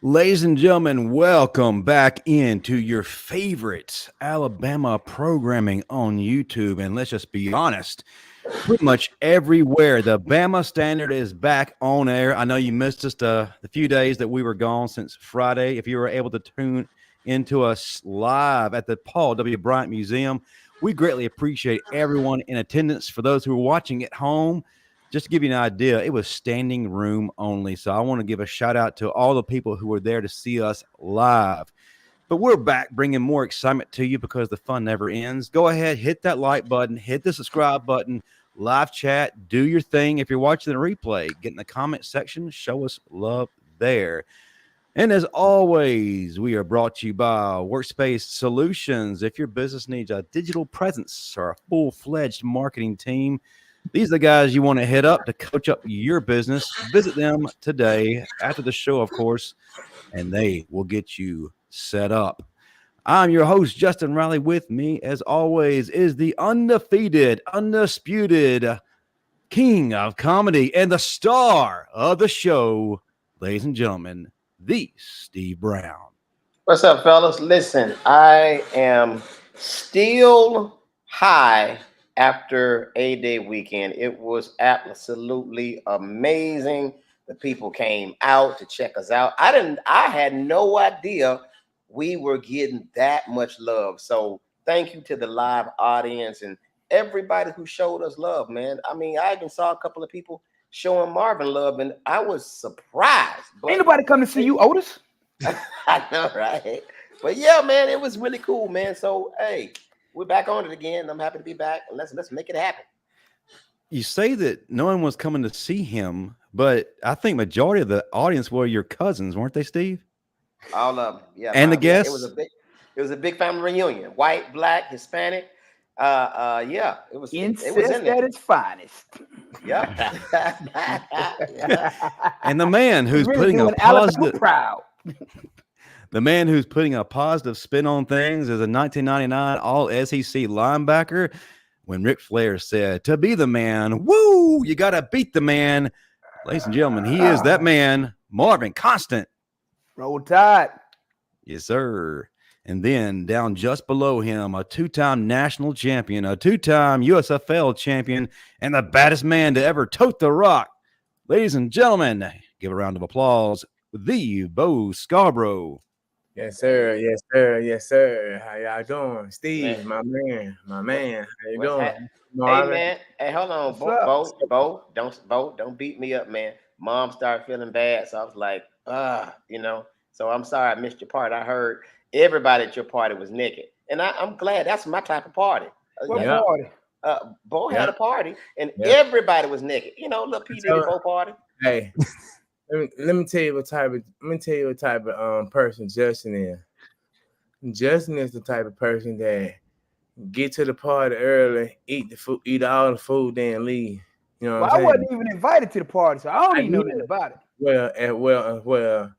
Ladies and gentlemen, welcome back into your favorite Alabama programming on YouTube. And let's just be honest, pretty much everywhere, the Bama Standard is back on air. I know you missed just the few days that we were gone since Friday. If you were able to tune into us live at the Paul W. Bryant Museum, we greatly appreciate everyone in attendance. For those who are watching at home, just to give you an idea, it was standing room only. So I want to give a shout out to all the people who were there to see us live. But we're back bringing more excitement to you because the fun never ends. Go ahead, hit that like button, hit the subscribe button, live chat, do your thing. If you're watching the replay, get in the comment section, show us love there. And as always, we are brought to you by Workspace Solutions. If your business needs a digital presence or a full-fledged marketing team, these are the guys you want to hit up to coach up your business. Visit them today after the show, of course, and they will get you set up. I'm your host, Justin Riley. With me, as always, is the undefeated, undisputed king of comedy and the star of the show, ladies and gentlemen, the Steve Brown. What's up, fellas? Listen, I am still high after A-Day weekend. It was absolutely amazing. The people came out to check us out. I had no idea we were getting that much love. So thank you to the live audience and everybody who showed us love, man. I mean, I even saw a couple of people showing Marvin love, and I was surprised. Ain't nobody come to see you, Otis. I know, right? But yeah, man, it was really cool, man. So hey, we're back on it again. I'm happy to be back. Let's make it happen. You say that no one was coming to see him, but I think majority of the audience were your cousins, weren't they, Steve? All of them, yeah. And the guests. It was a big family reunion. White, black, Hispanic. Yeah, it was. Incest it was in there at its finest. Yeah. And the man who's Really putting a doing Alabama positive proud. The man who's putting a positive spin on things is a 1999 All-SEC linebacker. When Ric Flair said, "To be the man, woo, you got to beat the man." Ladies and gentlemen, he is that man, Marvin Constant. Roll Tide. Yes, sir. And then down just below him, a two-time national champion, a two-time USFL champion, and the baddest man to ever tote the rock. Ladies and gentlemen, give a round of applause, the Bo Scarborough. Yes, sir. Yes, sir. Yes, sir. How y'all doing? Steve, man. my man. How you doing? Hey, man. Hey, hold on, Bo. Don't beat me up, man. Mom started feeling bad, so I was like, So I'm sorry I missed your part. I heard everybody at your party was naked, and I'm glad. That's my type of party. What party? Bo had a party, and everybody was naked. Little P Diddy Bo party. Hey. Let me tell you what type of person Justin is. Justin is the type of person that get to the party early, eat all the food, then leave. You know what I'm saying? I wasn't even invited to the party, so I don't even know nothing about it. Well,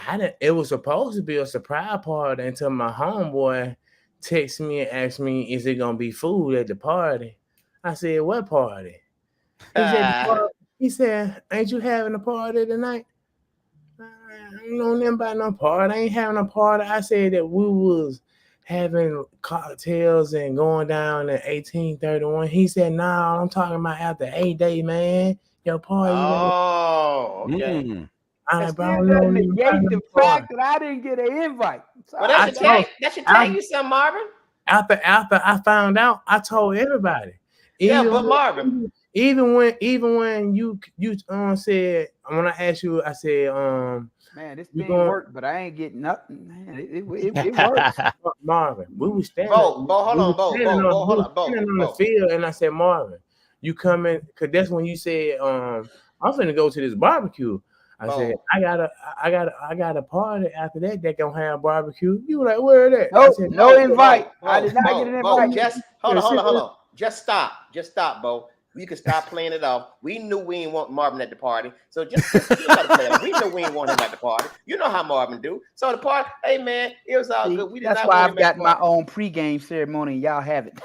I didn't. It was supposed to be a surprise party until my homeboy texted me and asked me, "Is it gonna be food at the party?" I said, "What party?" He said, "Ain't you having a party tonight?" I don't know nothing about no party. I ain't having a party. I said that we was having cocktails and going down at 1831. He said, "Nah, I'm talking about after A-Day, man. Your party." Oh, okay. That doesn't negate the fact that I didn't get an invite. Well, that should tell you something, Marvin. After I found out, I told everybody. But Marvin. Even when you said, when I asked you, I said, man, this thing worked, but I ain't getting nothing. Man, it works. Marvin, we was standing. Hold on, on the field, and I said, "Marvin, you coming?" Because that's when you said, "I'm finna go to this barbecue." I said, I got a party after that gonna have barbecue. You were like, "Where is that?" No invite. I did not get an invite. Hold on. Just stop, Bo. You can stop playing it off. We knew we didn't want Marvin at the party, so just you gotta play it off. We knew we didn't want him at the party. You know how Marvin do. So the party, hey man, it was all good. We did That's not why want I've got my own pregame ceremony. And y'all have it.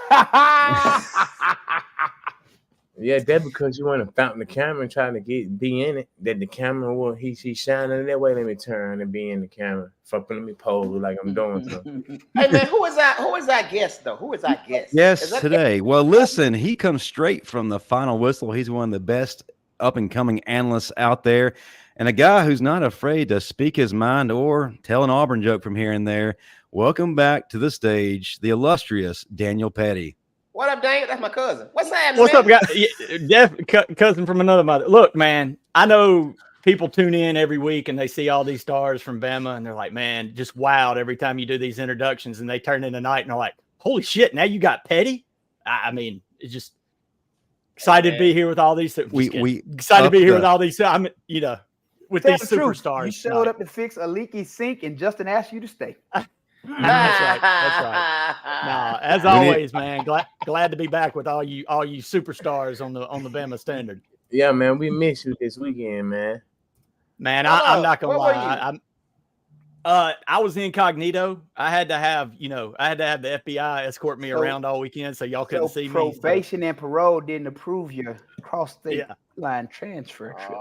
Yeah, that's because you want to fountain the camera and trying to be in it. That the camera will he's shining that way. Let me turn and be in the camera. Let me pose like I'm doing something. Hey man, who is our guest though? Who is our guest? Yes, today. Well, listen, he comes straight from the Final Whistle. He's one of the best up and coming analysts out there, and a guy who's not afraid to speak his mind or tell an Auburn joke from here and there. Welcome back to the stage, the illustrious Daniel Petty. What up, Daniel? That's my cousin. What's happening? What's up, guys? Jeff, cousin from another mother. Look, man, I know people tune in every week and they see all these stars from Bama and they're like, man, just wowed every time you do these introductions, and they turn in the night and they're like, holy shit, now you got Petty? I mean, it's just excited to be here with all these. We excited to be here with all these. I'm, with Tell these the truth. superstars. You showed up to fix a leaky sink, and Justin asked you to stay. That's right. That's right. No, as always, man. Glad to be back with all you superstars on the Bama Standard. Yeah, man, we miss you this weekend, man. Man, I'm not gonna lie. I was incognito. I had to have the FBI escort me around all weekend, so y'all couldn't see me. Probation and parole didn't approve your cross-state line transfer trip.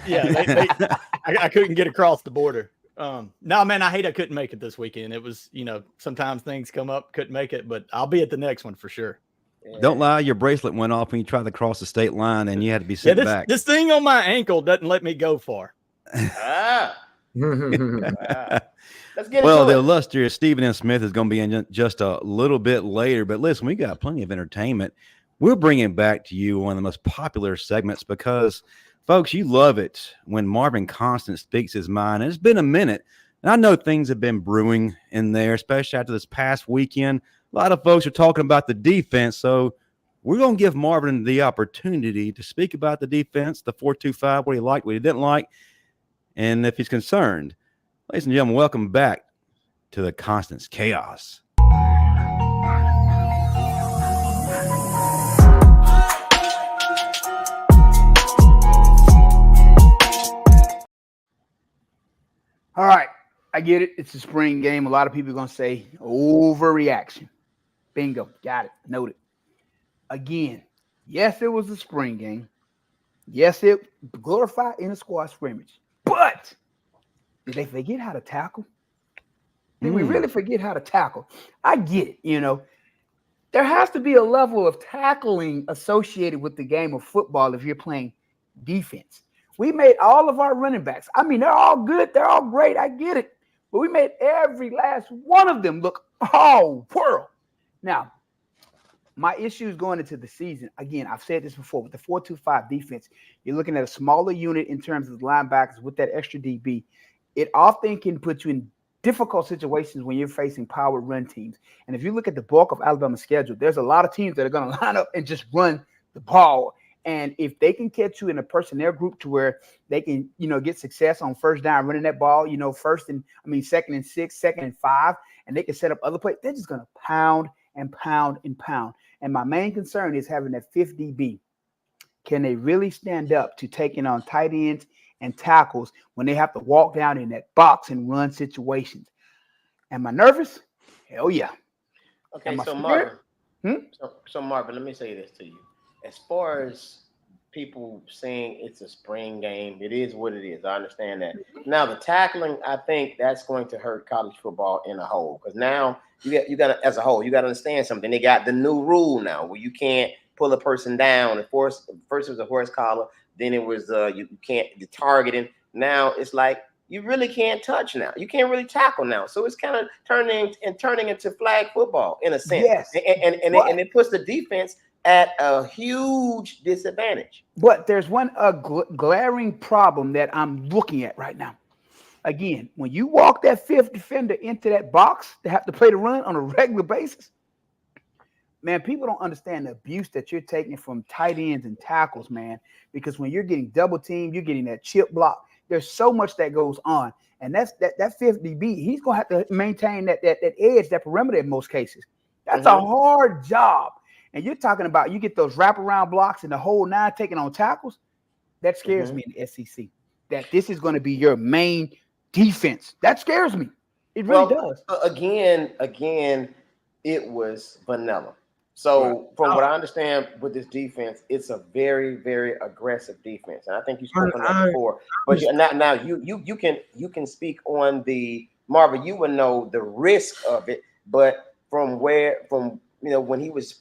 Yeah, I couldn't get across the border. No, man, I couldn't make it this weekend. It was, sometimes things come up, couldn't make it, but I'll be at the next one for sure. Yeah. Don't lie, your bracelet went off when you tried to cross the state line and you had to be sent back. This thing on my ankle doesn't let me go far. Let's get the illustrious Stephen M. Smith is going to be in just a little bit later, but listen, we got plenty of entertainment. We're bringing back to you one of the most popular segments because, folks, you love it when Marvin Constant speaks his mind. And it's been a minute, and I know things have been brewing in there, especially after this past weekend. A lot of folks are talking about the defense, so we're going to give Marvin the opportunity to speak about the defense, the 4-2-5, what he liked, what he didn't like, and if he's concerned. Ladies and gentlemen, welcome back to the Constant's Chaos. All right, I get it. It's a spring game. A lot of people are going to say overreaction. Bingo. Got it. Noted. Again, yes, it was a spring game. Yes, it glorified in a squad scrimmage. But did they forget how to tackle? Did we really forget how to tackle? I get it, There has to be a level of tackling associated with the game of football if you're playing defense. We made all of our running backs. I mean, they're all good. They're all great. I get it. But we made every last one of them look all world. Now, my issues going into the season, again, I've said this before, with the 4-2-5 defense, you're looking at a smaller unit in terms of the linebackers with that extra DB. It often can put you in difficult situations when you're facing power run teams. And if you look at the bulk of Alabama's schedule, there's a lot of teams that are going to line up and just run the ball. And if they can catch you in a personnel group to where they can, get success on first down, running that ball, second and 6, second and 5, and they can set up other plays, they're just going to pound and pound and pound. And my main concern is having that fifth DB. Can they really stand up to taking on tight ends and tackles when they have to walk down in that box and run situations? Am I nervous? Hell yeah. Okay, so Marvin, so Marvin, let me say this to you. As far as people saying it's a spring game, it is what it is. I understand that. Now the tackling, I think that's going to hurt college football in a whole, because now you got as a whole, you got to understand something. They got the new rule now where you can't pull a person down. First it was a horse collar, then it was you can't the targeting. Now it's like you really can't touch now. You can't really tackle now. So it's kind of turning into flag football in a sense. Yes. And it puts the defense at a huge disadvantage. But there's one glaring problem that I'm looking at right now. Again, when you walk that fifth defender into that box to have to play the run on a regular basis, man, people don't understand the abuse that you're taking from tight ends and tackles, man, because when you're getting double teamed, you're getting that chip block. There's so much that goes on. And that fifth DB, he's going to have to maintain that edge, that perimeter in most cases. That's a hard job. And you're talking about you get those wraparound blocks and the whole 9 taking on tackles. That scares me in the SEC. That this is going to be your main defense. That scares me. It really does. Again, it was vanilla. So from what I understand with this defense, it's a very, very aggressive defense, and I think you spoke on that before. But now you can speak on the Marvin. You would know the risk of it, but from when he was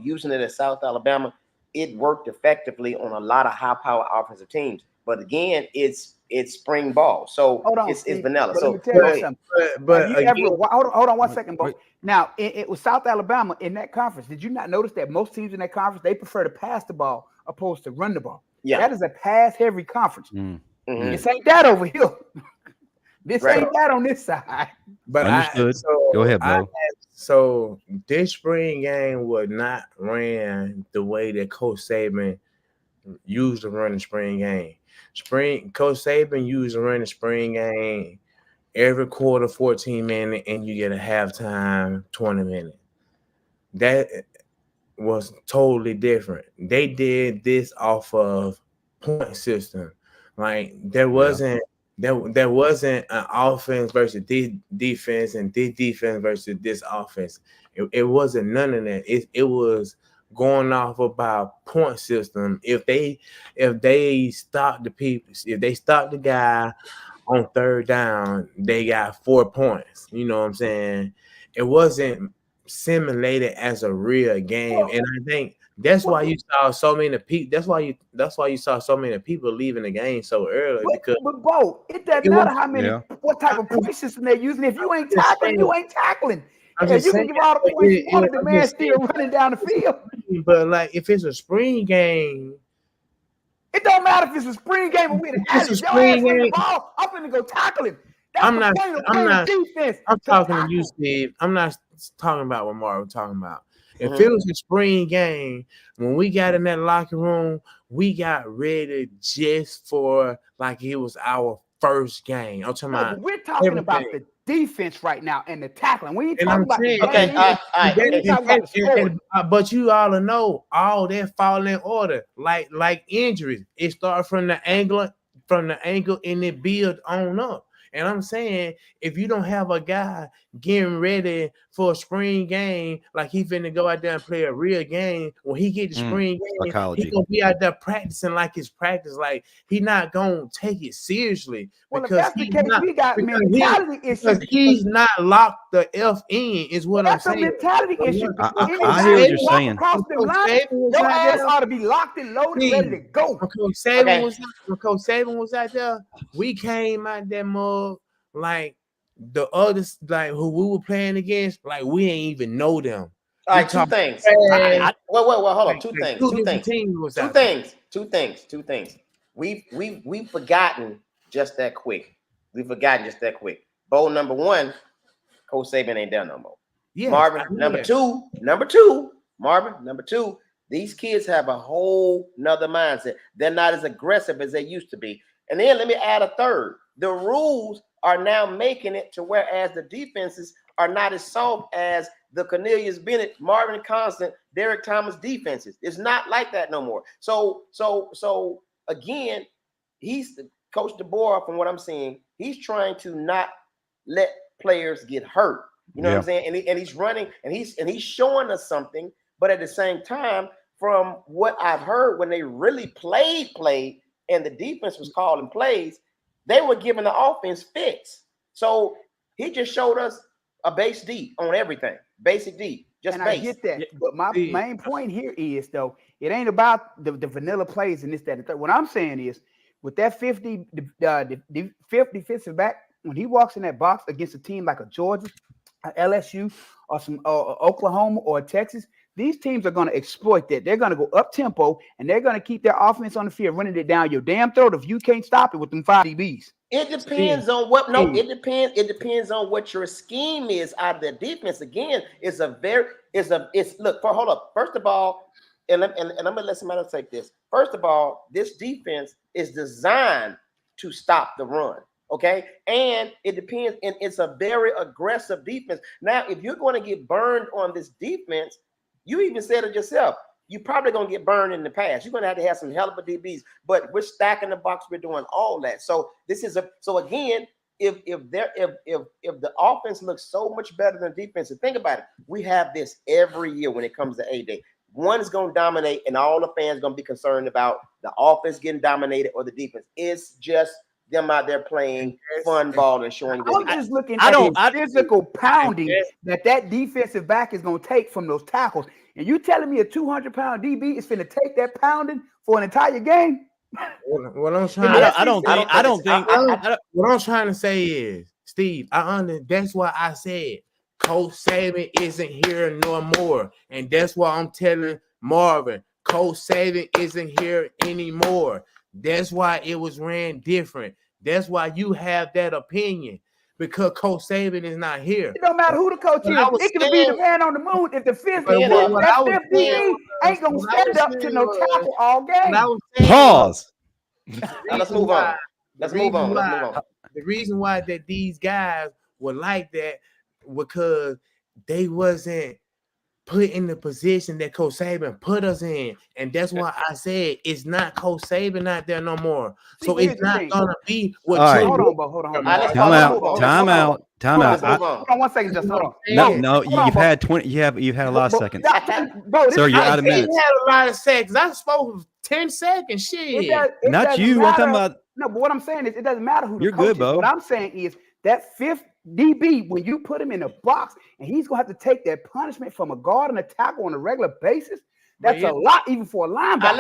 using it at South Alabama, it worked effectively on a lot of high-power offensive teams. But again, it's spring ball, so it's vanilla. So let me tell you something. But hold on 1 second, Bo. Now, it was South Alabama in that conference. Did you not notice that most teams in that conference, they prefer to pass the ball opposed to run the ball? Yeah, that is a pass-heavy conference. Mm-hmm. This ain't that over here. This ain't that on this side. But understood. Go ahead, Bo. So this spring game was not ran the way that Coach Saban used to run the spring game. Coach Saban used to run the spring game every quarter 14 minutes, and you get a halftime 20 minutes. That was totally different. They did this off of point system. Like there wasn't an offense versus this defense and this defense versus this offense. It wasn't none of that. It was going off about point system. If they stop the people, if they stop the guy on third down, they got 4 points. You know what I'm saying? It wasn't simulated as a real game, and I think that's why you saw so many people. That's why you saw so many people leaving the game so early. But Bo, it doesn't matter how many, what type of point system they're using. If you ain't tackling, you ain't tackling. And you can give all the points you want, the man still running down the field. But like, if it's a spring game, it don't matter if it's a spring game or with an ass. Your ass with the ball, I'm finna go tackle him. I'm not defense. I'm talking to you, Steve. I'm not talking about what Mark was talking about. If it was a spring game, when we got in that locker room, we got ready just for like it was our first game. I'm talking about. We're talking about the defense right now and the tackling. We ain't talking about the game. But you all know all that fall in order, like injuries. It starts from the angle, and it builds on up. And I'm saying, if you don't have a guy getting ready for a spring game, like he finna go out there and play a real game, when he get the spring game, psychology. He gonna be out there practicing like his practice, like he not gonna take it seriously. Well, if that's the case, we got mentality issues. He's not locked the F in, is what I'm saying. That's a mentality issue. I hear what you're saying. Across the line, your ass ought to be locked and loaded, ready to go. When Coach Saban was out there, we came out there more like the others, like who we were playing against, like we ain't even know them. All right, two things. Wait, hold on. Two things. We've forgotten just that quick. Bowl number one, Coach Saban ain't done no more. Yes, Marvin, number two. These kids have a whole nother mindset. They're not as aggressive as they used to be. And then let me add a third. The rules are now making it to whereas the defenses are not as soft as the Cornelius Bennett, Marvin Constant, Derek Thomas defenses. It's not like that no more. So again, he's Coach DeBoer, from what I'm seeing, he's trying to not let players get hurt. You know what I'm saying? And he's running and he's showing us something, but at the same time, from what I've heard, when they really played and the defense was calling plays, they were giving the offense fits. So he just showed us a base D on everything. Basic D. Just base. I get that. But my main point here is, though, it ain't about the vanilla plays and this, that, and the third. What I'm saying is, with that 50 defensive back, when he walks in that box against a team like a Georgia, a LSU, or some Oklahoma or Texas, these teams are going to exploit that. They're going to go up tempo and they're going to keep their offense on the field, running it down your damn throat if you can't stop it with them 5 DBs. It depends on what. No, it depends. It depends on what your scheme is out of the defense. Again, hold up. First of all, and I'm gonna let somebody else take this. First of all, this defense is designed to stop the run. Okay, and it depends, and it's a very aggressive defense. Now, if you're going to get burned on this defense, you even said it yourself. You're probably going to get burned in the pass. You're going to have some hell of a DBs, but we're stacking the box. We're doing all that. So again, if the offense looks so much better than defense, and think about it, we have this every year when it comes to A-Day. One is going to dominate, and all the fans going to be concerned about the offense getting dominated or the defense. It's just them out there playing fun ball and showing I'm just looking at the physical pounding that defensive back is going to take from those tackles. And you telling me a 200-pound DB is going to take that pounding for an entire game? What I'm trying to say is, Steve, that's why I said Coach Saban isn't here no more. And that's why I'm telling Marvin, Coach Saban isn't here anymore. That's why it was ran different. That's why you have that opinion, because Coach Saban is not here. It don't matter who the coach is. It could be the man on the moon. If the fifth DB ain't going to stand up to no tackle all game. Pause. Let's move on. Let's move on. The reason why that these guys were like that because they wasn't put in the position that Coach Saban put us in. And that's why I said it's not Coach Saban out there no more. So it's not going to be what Hold on. Time out. Hold on 1 second, just hold on. No, you've had 20. You've had a lot of seconds. Sir, you're out of minutes. You had a lot of seconds. I spoke 10 seconds. Shit. Not you. I'm talking about. No, but what I'm saying is it doesn't matter who the You're coach good, Bo. is. What I'm saying is that fifth DB, when you put him in a box and he's going to have to take that punishment from a guard and a tackle on a regular basis, that's a lot even for a linebacker.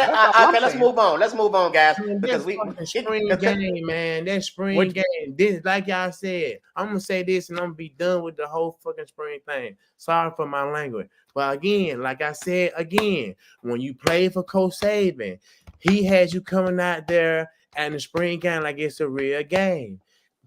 Let's move on. Let's move on, guys. Because spring game, man. That spring game. This, like y'all said, I'm gonna say this and I'm gonna be done with the whole fucking spring thing. Sorry for my language. But again, like I said again, when you play for Coach Saban, he has you coming out there and the spring game like it's a real game.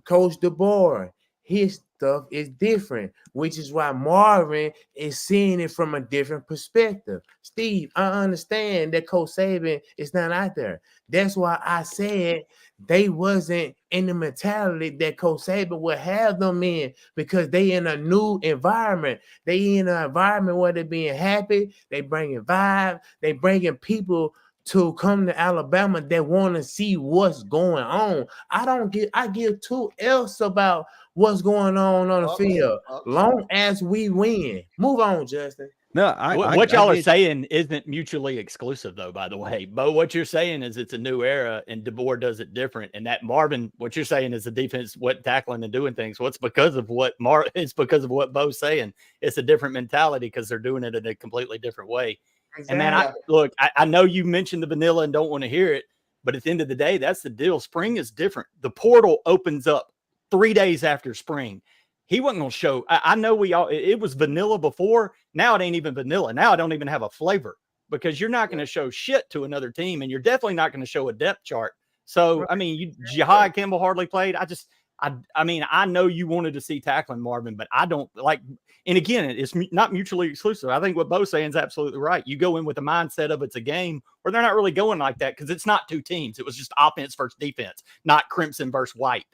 Coach DeBoer, his stuff is different, which is why Marvin is seeing it from a different perspective. Steve, I understand that Coach Saban is not out there. That's why I said they wasn't in the mentality that Coach Saban would have them in, because they in a new environment. They in an environment where they're being happy. They bringing vibe. They bringing people to come to Alabama that want to see what's going on. I give two else about what's going on the field. Long as we win. Move on, Justin. No, what y'all are saying isn't mutually exclusive, though, by the way. But what you're saying is it's a new era and DeBoer does it different. And that Marvin, what you're saying is the defense, what tackling and doing things. What's because of what it's because of what Bo's saying. It's a different mentality because they're doing it in a completely different way. Exactly. And man, I know you mentioned the vanilla and don't want to hear it, but at the end of the day, that's the deal. Spring is different. The portal opens up 3 days after spring. He wasn't going to show. I know it was vanilla before. Now it ain't even vanilla. Now I don't even have a flavor, because you're not going to show shit to another team, and you're definitely not going to show a depth chart. So, I mean, Jahai Campbell hardly played. I mean, I know you wanted to see tackling, Marvin, but I don't like. And again, it's not mutually exclusive. I think what Bo's saying is absolutely right. You go in with the mindset of it's a game where they're not really going like that, because it's not two teams. It was just offense versus defense, not crimson versus white.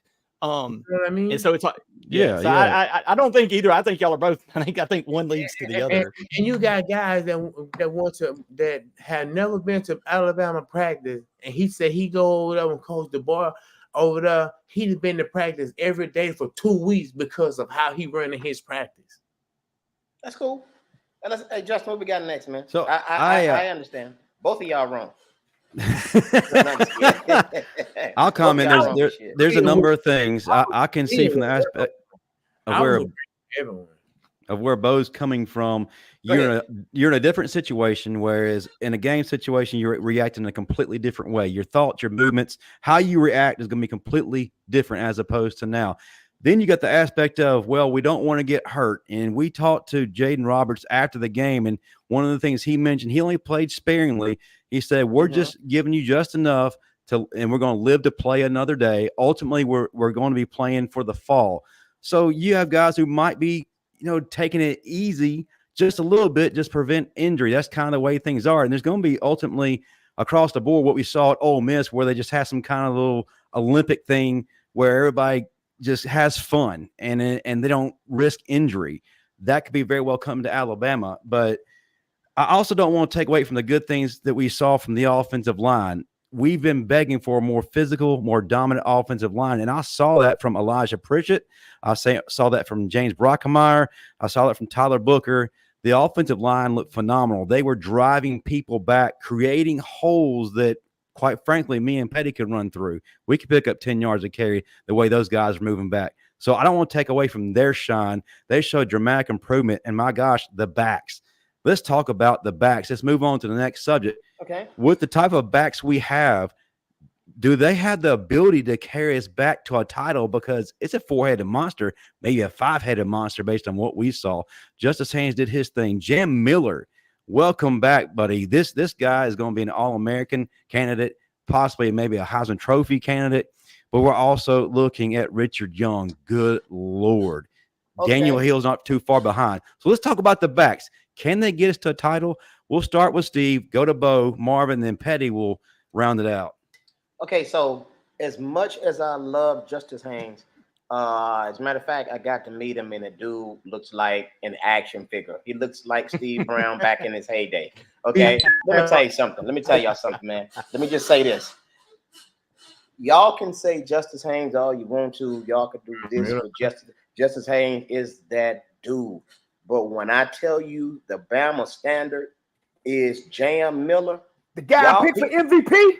You know what I mean? And so it's like, I don't think either. I think y'all are both. I think one leads to the other. And you got guys that had never been to Alabama practice, and he said he go over there and coach DeBoer over there. He'd been to practice every day for 2 weeks because of how he running his practice. That's cool. Hey, Justin, what we got next, man? So I understand. Both of y'all wrong. I'll comment. There's a number of things I can see from the aspect of where Bo's coming from. You're in a different situation, whereas in a game situation, you're reacting in a completely different way. Your thoughts, your movements, how you react is going to be completely different as opposed to now. Then you got the aspect of, well, we don't want to get hurt. And we talked to Jaden Roberts after the game, and one of the things he mentioned, he only played sparingly. He said, we're just giving you just enough and we're going to live to play another day. Ultimately, we're going to be playing for the fall. So you have guys who might be, taking it easy just a little bit, just prevent injury. That's kind of the way things are. And there's going to be ultimately across the board what we saw at Ole Miss, where they just have some kind of little Olympic thing where everybody just has fun and they don't risk injury. That could be very well coming to Alabama. But I also don't want to take away from the good things that we saw from the offensive line. we've been begging for a more physical, more dominant offensive line. And I saw that from Elijah Pritchett. Saw that from James Brockemeyer. I saw that from Tyler Booker. The offensive line looked phenomenal. They were driving people back, creating holes that, quite frankly, me and Petty could run through. We could pick up 10 yards of carry the way those guys are moving back. So I don't want to take away from their shine. They showed dramatic improvement. And my gosh, the backs. Let's talk about the backs. Let's move on to the next subject. Okay. With the type of backs we have, do they have the ability to carry us back to a title? Because it's a 4-headed monster, maybe a 5-headed monster based on what we saw. Justice Haynes did his thing. Jam Miller, welcome back, buddy. This guy is going to be an All-American candidate, possibly maybe a Heisman Trophy candidate. But we're also looking at Richard Young. Good Lord. Okay. Daniel Hill's not too far behind. So let's talk about the backs. Can they get us to a title? We'll start with Steve, go to Bo, Marvin, then Petty will round it out. Okay, so as much as I love Justice Haynes, as a matter of fact, I got to meet him, and the dude looks like an action figure. He looks like Steve Brown back in his heyday. Okay, let me tell you something. Let me tell y'all something, man. Let me just say this. Y'all can say Justice Haynes all you want to. Y'all could do this, but Justice Haynes is that dude. But when I tell you the Bama standard is Jam Miller, the guy I picked for MVP.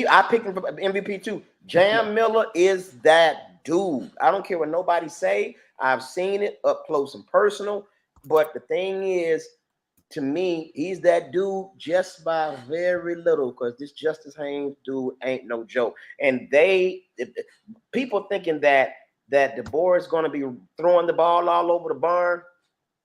I picked him for MVP too. Jam Miller is that dude. I don't care what nobody say. I've seen it up close and personal. But the thing is, to me, he's that dude just by very little, because this Justice Haynes dude ain't no joke. And people thinking that DeBoer is going to be throwing the ball all over the barn.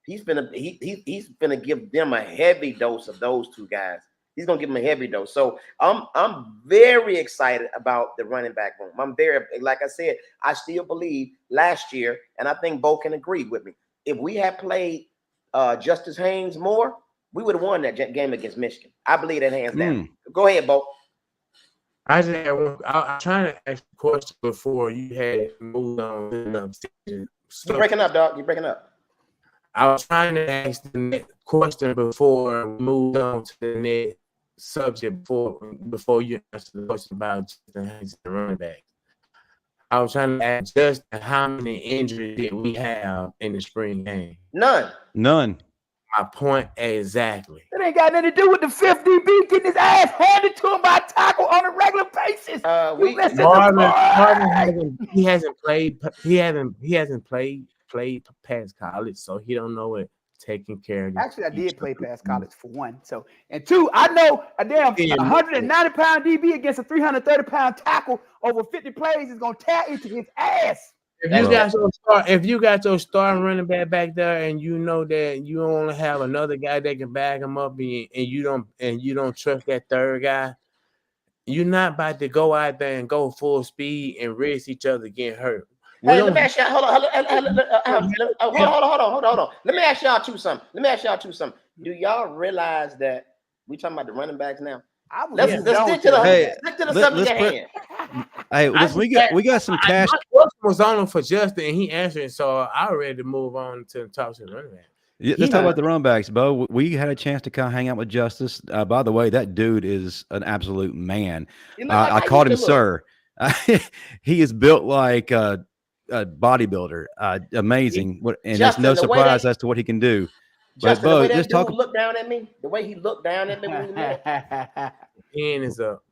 He's gonna give them a heavy dose of those two guys. He's gonna give them a heavy dose. So I'm very excited about the running back room. I'm very, like I said, I still believe last year, and I think Bo can agree with me. If we had played Justice Haynes more, we would have won that game against Michigan. I believe that hands down. Go ahead, Bo. I'm trying to ask a question before you had moved on. You're breaking up, dog. You're breaking up. I was trying to ask the next question before we moved on to the next subject before you answered the question about Justin Haynes and running back. I was trying to ask Justin, how many injuries did we have in the spring game? None. My point exactly. It ain't got nothing to do with the 5th DB getting his ass handed to him by a tackle on a regular basis. Marvin hasn't played past college, so he don't know it taking care of. Actually, I did play past college for one. So, and two, I know a damn 190-pound DB against a 330-pound tackle over 50 plays is gonna tear into his ass. If you got your starting running back there, and you know that you only have another guy that can back him up, and you don't trust that third guy, you're not about to go out there and go full speed and risk each other getting hurt. Hey, let me ask y'all. Hold on. Let me ask y'all two something. Do y'all realize that we talking about the running backs now? Let's stick to the subject at hand. Hey, we got some cash. My question was on for Justin, and he answered, so I ready to move on to the top of the running back. Let's talk about the running backs, Bo. We had a chance to kind of hang out with Justice. By the way, that dude is an absolute man. I called him sir. He is built like a bodybuilder. Amazing. And Justin, there's no surprise as to what he can do. Justin, but Bo, just talk. Look down at me. The way he looked down at me when he met. Hand is up.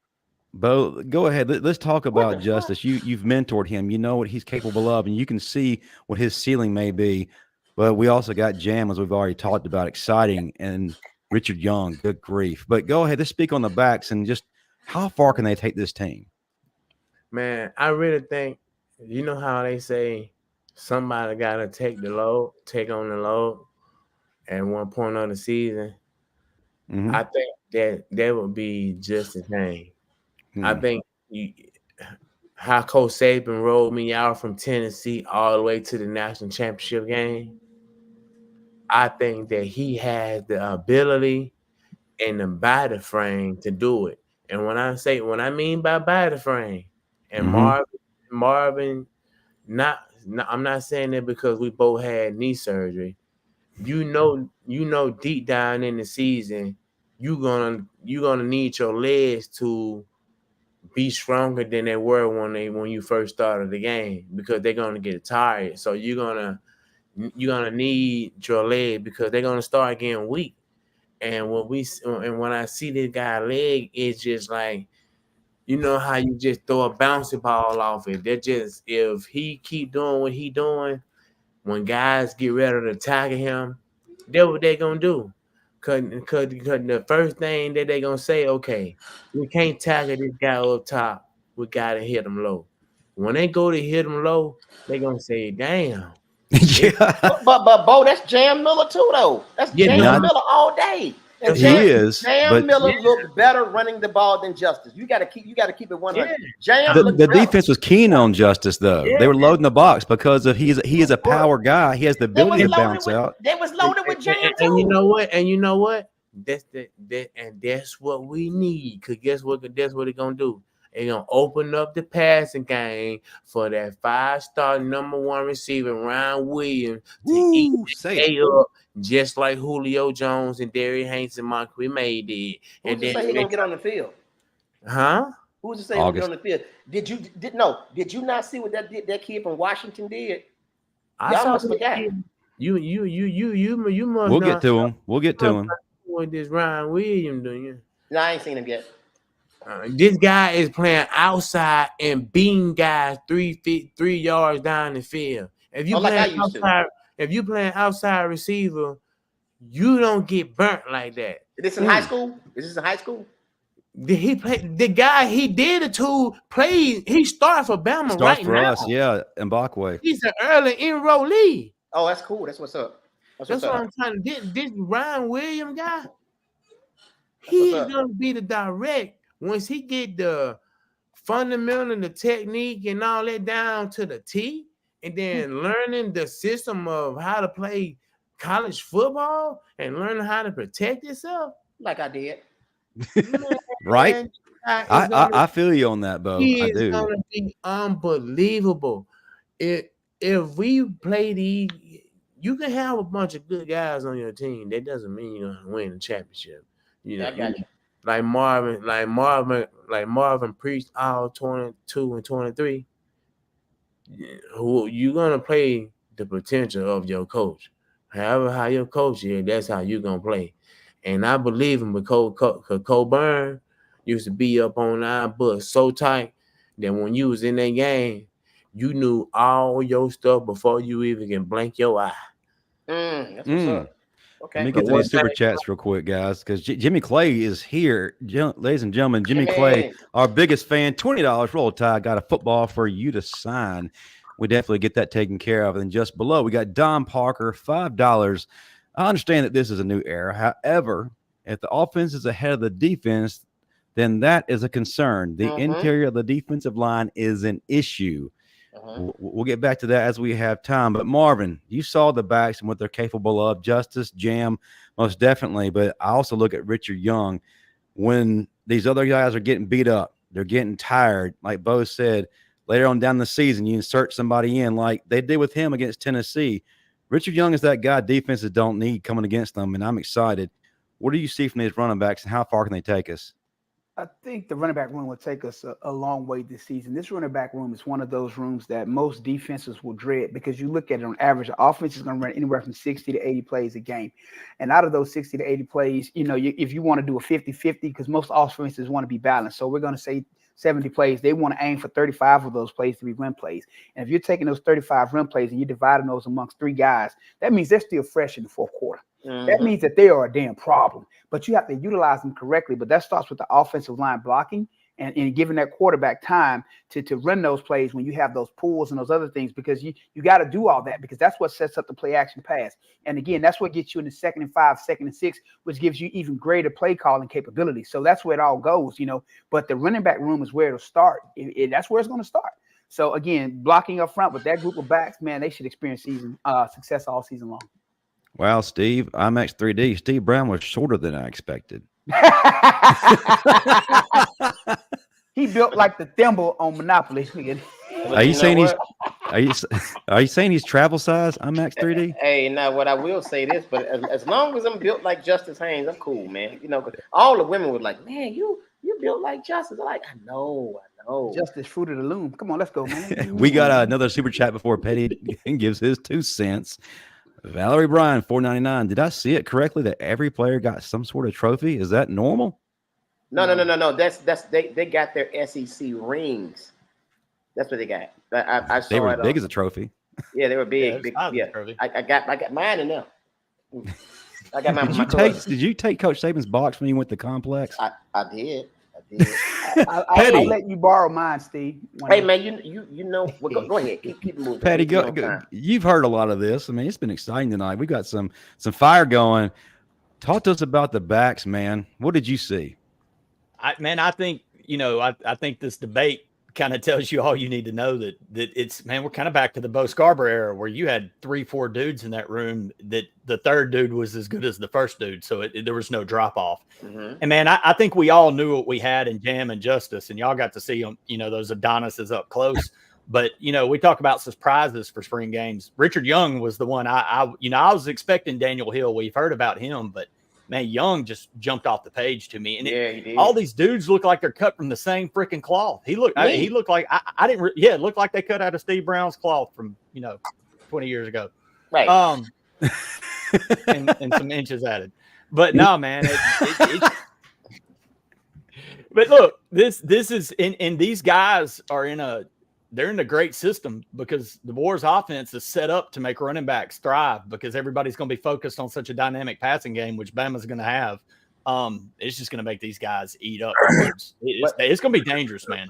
Bo, go ahead. Let's talk about Justice. You've mentored him. You know what he's capable of, and you can see what his ceiling may be. But we also got Jam, as we've already talked about, exciting, and Richard Young. Good grief. But go ahead. Let's speak on the backs and just how far can they take this team? Man, I really think, you know how they say somebody got to take on the load at one point of the season. Mm-hmm. I think that would be just the thing. Mm-hmm. I think how Coach Saban rolled me out from Tennessee all the way to the national championship game. I think that he has the ability and the body frame to do it. And when I mean by body frame, and Marvin, I'm not saying that because we both had knee surgery. You know, deep down in the season, you're gonna need your legs to be stronger than they were when you first started the game, because they're gonna get tired. So you're gonna need your leg, because they're gonna start getting weak. And when I see this guy leg, it's just like, you know how you just throw a bouncy ball off it. That just, if he keep doing what he doing, when guys get ready to tackle him, that's what they gonna do. Cause the first thing that they gonna say, okay, we can't tackle this guy up top. We gotta hit him low. When they go to hit him low, they gonna say, damn. Yeah, But Bo, that's Jam Miller too, though. That's Yeah, Jam not- Miller all day. And he Jam, is. Jam But Miller looked better running the ball than Justice. You gotta keep it 100. Jam the looked better. defense was keen on Justice, though. Yeah. They were loading the box because of he is a power guy. He has the They was ability to loaded bounce with, out. They was loaded with Jam too. And you know what? That's what we need. Cause guess what? That's what they're gonna do. They're gonna open up the passing game for that 5-star number 1 receiver, Ryan Williams, to eat Ooh, say it. up, just like Julio Jones and Derrick Haynes and Montgomery May did. Who's And to say he gonna get on the field? Huh? Who's to say he gonna get August. on the field? Did you not see what that kid from Washington did? I Y'all saw must forgot. You must. We'll not get to him. We'll get to him. What this Ryan Williams doing? No, I ain't seen him yet. This guy is playing outside and beating guys 3 yards down the field. If you like I playing used to. outside, if you playing outside receiver, you don't get burnt like that. Is this in high school? Is this in high school? He played the guy he did it to play. He started for Bama Starts right for now. us, yeah, Mbakwe. He's an early enrollee. Oh, that's cool. That's what's up. That's what I'm trying to. This Ryan Williams guy, what's he's up. gonna be the direct once he get the fundamental and the technique and all that down to the T, and then learning the system of how to play college football and learning how to protect yourself. Like I did. Man, Right? it's I feel you on that, Bo. He I is do. gonna be unbelievable. If we play these, you can have a bunch of good guys on your team. That doesn't mean you're gonna win the championship. You know, I got you. like Marvin preached all 22 and 23. Who you gonna play the potential of your coach? However, how your coach is, that's how you gonna play. And I believe him because Coburn used to be up on our bus so tight that when you was in that game, you knew all your stuff before you even can blink your eye. That's what's up. Okay. Let me get to these super chats real quick, guys, because Jimmy Clay is here. Ladies and gentlemen, Jimmy Clay, our biggest fan, $20. Roll Tide, got a football for you to sign. We definitely get that taken care of. And just below, we got Don Parker, $5. I understand that this is a new era. However, if the offense is ahead of the defense, then that is a concern. The interior of the defensive line is an issue. We'll get back to that as we have time. But Marvin, you saw the backs and what they're capable of. Justice, Jam, most definitely. But I also look at Richard Young. When these other guys are getting beat up, they're getting tired. Like Bo said, later on down the season, you insert somebody in like they did with him against Tennessee. Richard Young is that guy defenses don't need coming against them, and I'm excited. What do you see from these running backs, and how far can they take us? I think the running back room will take us a long way this season. This running back room is one of those rooms that most defenses will dread because you look at it on average, the offense is going to run anywhere from 60 to 80 plays a game. And out of those 60 to 80 plays, if you want to do a 50-50, because most offenses want to be balanced. So we're going to say 70 plays. They want to aim for 35 of those plays to be run plays. And if you're taking those 35 run plays and you're dividing those amongst 3 guys, that means they're still fresh in the fourth quarter. That means that they are a damn problem, but you have to utilize them correctly. But that starts with the offensive line blocking and giving that quarterback time to run those plays when you have those pulls and those other things, because you got to do all that, because that's what sets up the play action pass. And again, that's what gets you in the 2nd and 5, 2nd and 6, which gives you even greater play calling capability. So that's where it all goes, but the running back room is where it'll start. That's where it's going to start. So again, blocking up front with that group of backs, man, they should experience success all season long. Wow, Steve, IMAX 3D. Steve Brown was shorter than I expected. He built like the thimble on Monopoly. Are you saying he's travel size? IMAX 3D. Hey, now what I will say this, but as long as I'm built like Justice Haynes, I'm cool, man. 'Cause all the women were like, "Man, you You built like Justice. I'm like, I know. Justice fruit of the loom. Come on, let's go, man. We got another super chat before Petty gives his 2 cents. Valerie Bryan, $4.99. Did I see it correctly that every player got some sort of trophy? Is that normal? No. That's they got their SEC rings. That's what they got. I saw they were it, big as a trophy. Yeah, they were big. Yeah. I got mine in there. I got mine. Did you take Coach Saban's box when you went to Complex? I did. I'll let you borrow mine, Steve. Hey man, you know. Well, go ahead. Keep moving. Patty, go. You've heard a lot of this. I mean, it's been exciting tonight. We got some fire going. Talk to us about the backs, man. What did you see? I think I think this debate kind of tells you all you need to know that it's, man, we're kind of back to the Bo Scarborough era where you had 3-4 dudes in that room that the third dude was as good as the first dude. So there was no drop off. Mm-hmm. And man, I think we all knew what we had in Jam and Justice, and y'all got to see them, those Adonises up close. But, we talk about surprises for spring games. Richard Young was the one I was expecting Daniel Hill. We've heard about him, but man, Young just jumped off the page to me. And he did. All these dudes look like they're cut from the same freaking cloth. He looked like it looked like they cut out of Steve Brown's cloth from, 20 years ago. Right. And some inches added. But no, man. But look, this is, and these guys are they're in a great system because DeBoer's offense is set up to make running backs thrive because everybody's going to be focused on such a dynamic passing game, which Bama's going to have. It's just going to make these guys eat up. It's going to be dangerous, man.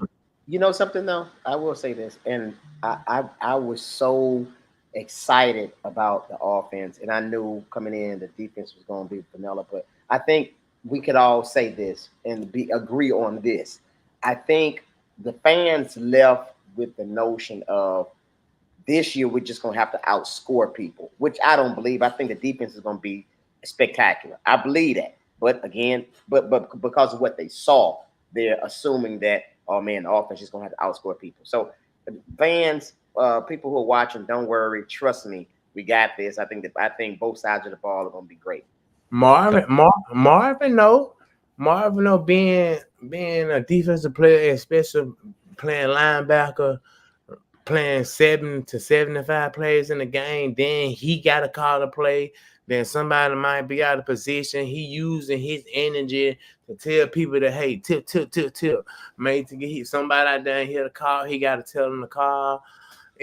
You know something, though? I will say this, and I was so excited about the offense, and I knew coming in the defense was going to be vanilla, but I think we could all say this and agree on this. I think the fans left with the notion of this year we're just going to have to outscore people, which I don't believe. I think the defense is going to be spectacular. I believe that. But again, but because of what they saw, they're assuming that, oh man, the offense is going to have to outscore people. So fans, people who are watching, don't worry. Trust me, we got this. I think both sides of the ball are going to be great. Marvin, being a defensive player, especially playing linebacker, playing 7 to 75 plays in the game, then he got to call a play. Then somebody might be out of position. He using his energy to tell people that, hey, tip. Made to get somebody out there here to call. He got to tell them to call.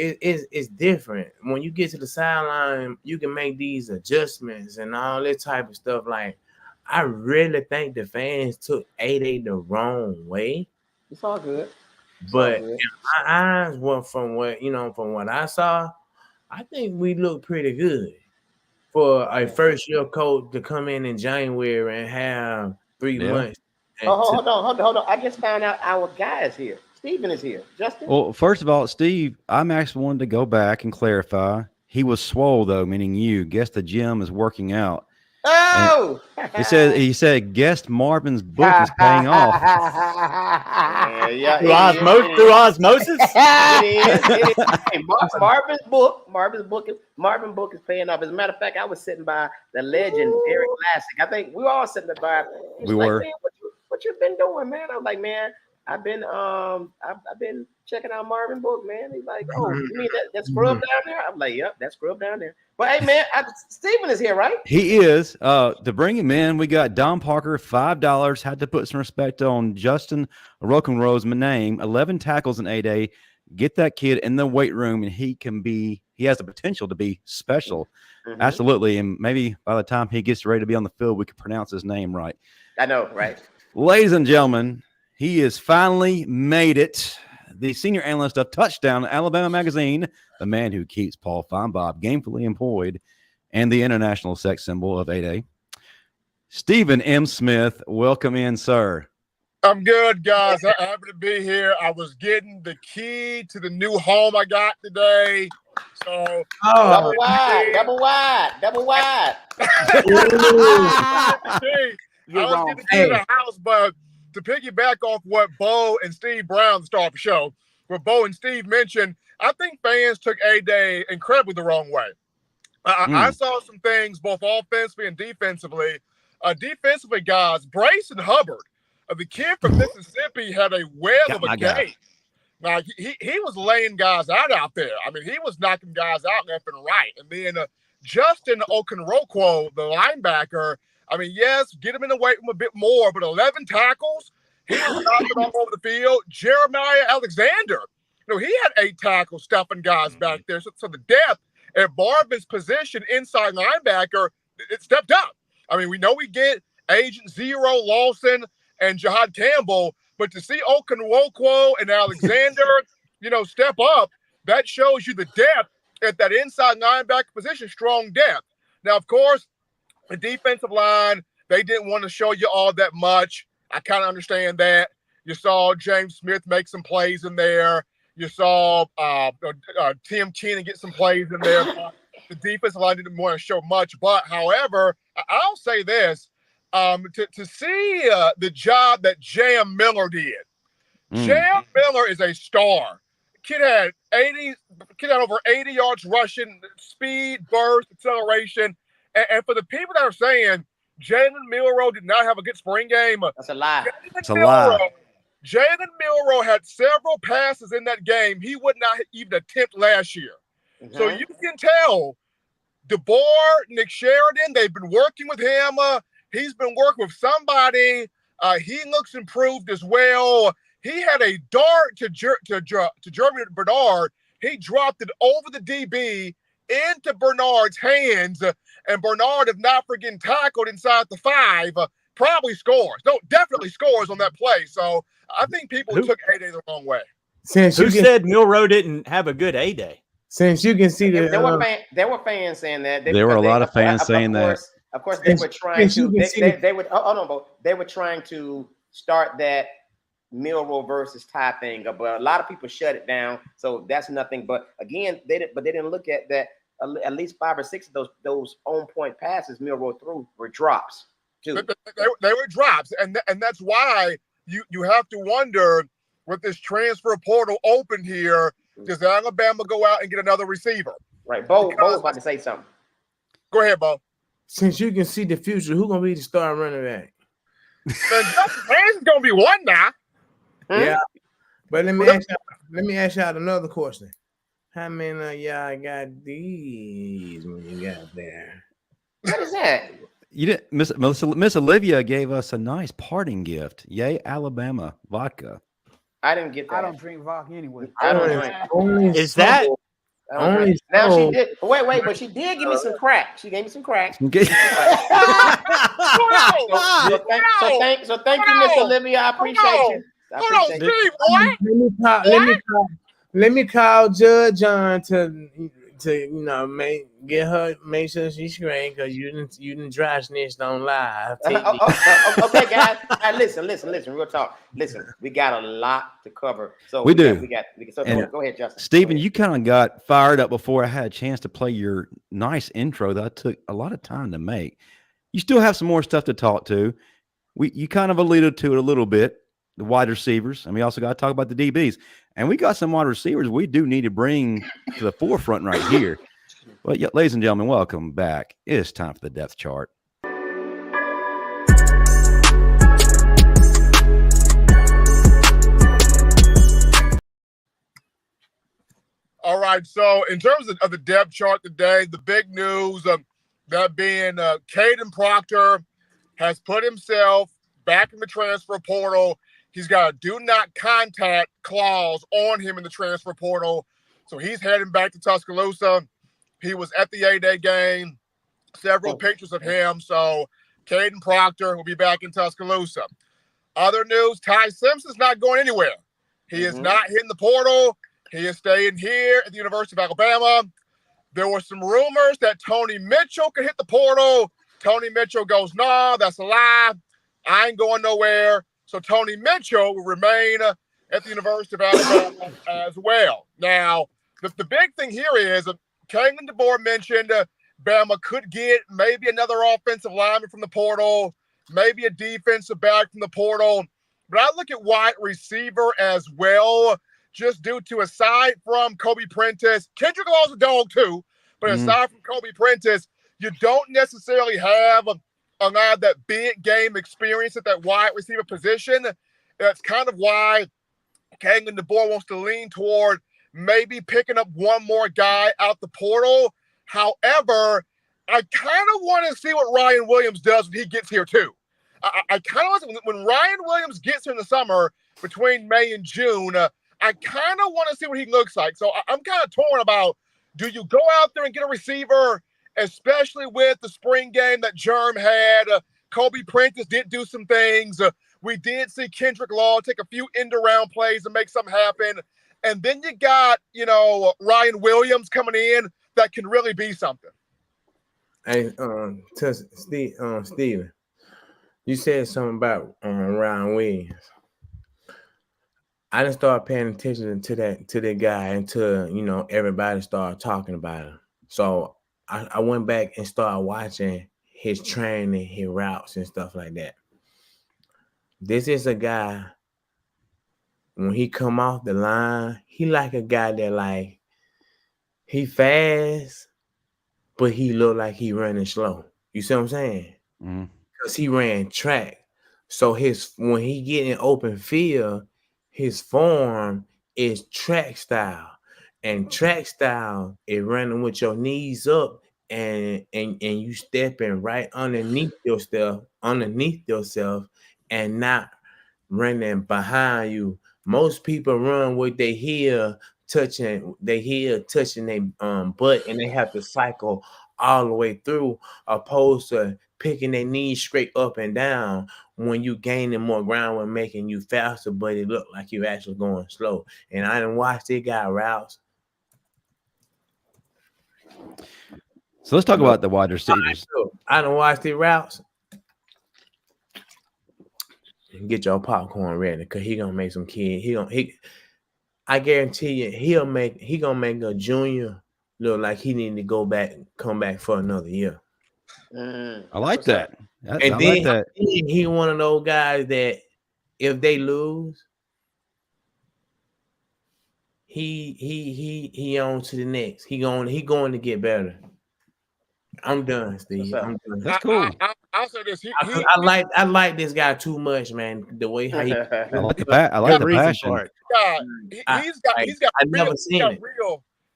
It's different. When you get to the sideline, you can make these adjustments and all that type of stuff. Like, I really think the fans took 8-8 the wrong way. It's all good. But in my eyes, from what I saw, I think we look pretty good for a first-year coach to come in January and have 3 months. Hold on. I just found out our guy is here. Steven is here. Justin? Well, first of all, Steve, I'm actually wanted to go back and clarify. He was swole, though, meaning you. Guess the gym is working out. Oh! He said, guest Marvin's book is paying off. Through osmosis? It is. Hey, Marvin's book is paying off. As a matter of fact, I was sitting by the legend, Eric Classic. I think we were all sitting by. We were. Man, what you been doing, man? I was like, man, I've been checking out Marvin's book, man. He's like, oh, you mean that scrub down there? I'm like, yep, that scrub down there. But hey, man, Steven is here, right? He is. To bring him in, we got Don Parker, $5. Had to put some respect on Justin Rokenro's name. 11 tackles in 8A. Get that kid in the weight room, and he has the potential to be special. Mm-hmm. Absolutely. And maybe by the time he gets ready to be on the field, we can pronounce his name right. I know, right? Ladies and gentlemen, he has finally made it. The senior analyst of Touchdown Alabama Magazine, the man who keeps Paul Feinbob gainfully employed, and the international sex symbol of 8A. Stephen M. Smith, welcome in, sir. I'm good, guys. I'm happy to be here. I was getting the key to the new home I got today. So double wide. I was getting the key to the house, but to piggyback off what Bo and Steve Brown, the star of the show, what Bo and Steve mentioned, I think fans took A-Day incredibly the wrong way. I saw some things both offensively and defensively. Defensively, guys, Brace and Hubbard. The kid from Mississippi had a web of a game. Like he was laying guys out there. I mean, he was knocking guys out left and right. And then Justin Okonrokwo, the linebacker, I mean, yes, get him in the weight room a bit more, but 11 tackles, he was knocking all over the field. Jeremiah Alexander, he had 8 tackles stuffing guys back there. So the depth at Barvin's position, inside linebacker, it stepped up. I mean, we know we get Agent Zero Lawson and Jahad Campbell, but to see Okonrokwo and Alexander, step up, that shows you the depth at that inside linebacker position, strong depth. Now, of course, the defensive line, they didn't want to show you all that much. I kind of understand that. You saw James Smith make some plays in there. You saw Tim Keenan get some plays in there. The defensive line didn't want to show much. But, however, I'll say this. To see the job that Jam Miller did. Jam Miller is a star. Kid had over 80 yards rushing, speed, burst, acceleration. And for the people that are saying Jalen Milroe did not have a good spring game, that's a lie. Jalen Milroe had several passes in that game he would not even attempt last year. So you can tell DeBoer, Nick Sheridan, they've been working with him. He's been working with somebody. He looks improved as well. He had a dart to Jeremy Bernard. He dropped it over the DB into Bernard's hands, and Bernard, if not for getting tackled inside the 5, probably scores. No, definitely scores on that play. So I think people took A-Day the wrong way. Who said Milroe didn't have a good A-Day? Since you can see that there were fans saying that. There were a lot of fans saying that. Of course, they were trying to. They were trying to start that Milroe versus Ty thing, but a lot of people shut it down. So that's nothing. But again, they didn't look at that. At least 5 or 6 of those on point passes Milroe threw were drops too. They were drops, and that's why you have to wonder, with this transfer portal open here, does Alabama go out and get another receiver? Right, Bo was about to say something. Go ahead, Bo. Since you can see the future, who's gonna be the starting running back? Justin Haynes is gonna be one now. Yeah, but let me ask y'all another question. How many of y'all got these when you got there? What is that? You didn't Miss Olivia gave us a nice parting gift. Yay, Alabama vodka. I didn't get that. I don't drink vodka anyway. I don't drink. Is that? Now she did. Wait, but she did give me some crack. She gave me some crack. Okay. So thank you, Miss Olivia. I appreciate you. Let me call Judge John to make sure she's straight, because you didn't dry snitched on live. Okay, guys. Listen. Real talk. Listen, we got a lot to cover. So we do. Go ahead, Justin. Stephen, you kind of got fired up before I had a chance to play your nice intro that I took a lot of time to make. You still have some more stuff to talk to. You kind of alluded to it a little bit, the wide receivers, and we also got to talk about the DBs. And we got some wide receivers we do need to bring to the forefront right here. But yeah, ladies and gentlemen, welcome back. It's time for the depth chart. All right, so in terms of the depth chart today, the big news that being Caden Proctor has put himself back in the transfer portal. He's got a do not contact clause on him in the transfer portal. So he's heading back to Tuscaloosa. He was at the A-Day game, several pictures of him. So Caden Proctor will be back in Tuscaloosa. Other news, Ty Simpson's not going anywhere. He is not hitting the portal. He is staying here at the University of Alabama. There were some rumors that Tony Mitchell could hit the portal. Tony Mitchell goes, "Nah, that's a lie. I ain't going nowhere." So Tony Mitchell will remain at the University of Alabama as well. Now, the big thing here is Kalen DeBoer mentioned Bama could get maybe another offensive lineman from the portal, maybe a defensive back from the portal. But I look at wide receiver as well, just due to, aside from Kobe Prentice, Kendrick Law's a dog too, but aside from Kobe Prentice, you don't necessarily have a lot of that big game experience at that wide receiver position. That's kind of why Kalen DeBoer wants to lean toward maybe picking up one more guy out the portal. However, I kind of want to see what Ryan Williams does when he gets here too. I kind of want to, when Ryan Williams gets here in the summer between May and June, I kind of want to see what he looks like. So I'm kind of torn about, do you go out there and get a receiver, especially with the spring game that Germ had? Kobe Prentice did do some things. We did see Kendrick Law take a few end-around plays and make something happen. And then you got, Ryan Williams coming in that can really be something. Hey, Steven, you said something about Ryan Williams. I didn't start paying attention to that guy until everybody started talking about him. So I went back and started watching his training, his routes, and stuff like that. This is a guy, when he come off the line, he like a guy that he fast, but he look like he running slow. You see what I'm saying? Because he ran track. So when he get in open field, his form is track style. And track style is running with your knees up and you stepping right underneath yourself and not running behind you. Most people run with their heel touching their butt, and they have to cycle all the way through, opposed to picking their knees straight up and down. When you gaining more ground, when making you faster, but it looked like you actually going slow. And I didn't watch this guy routes. So let's talk about the wide receivers. I didn't watch the routes. Get your popcorn ready, because he gonna make some kid. I guarantee you, he gonna make a junior look like he need to come back for another year. I like that. He one of those guys that if they lose, he on to the next. He going to get better. I'm done, Steve. I'm done. That's cool. I'll say this. I like this guy too much, man. The way how he I like the passion.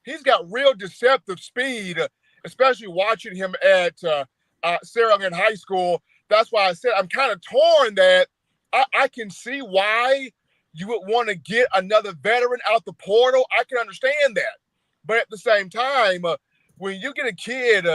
He's got real deceptive speed, especially watching him at Sarah in high school. That's why I said I'm kind of torn that I can see why you would want to get another veteran out the portal. I can understand that. But at the same time, when you get a kid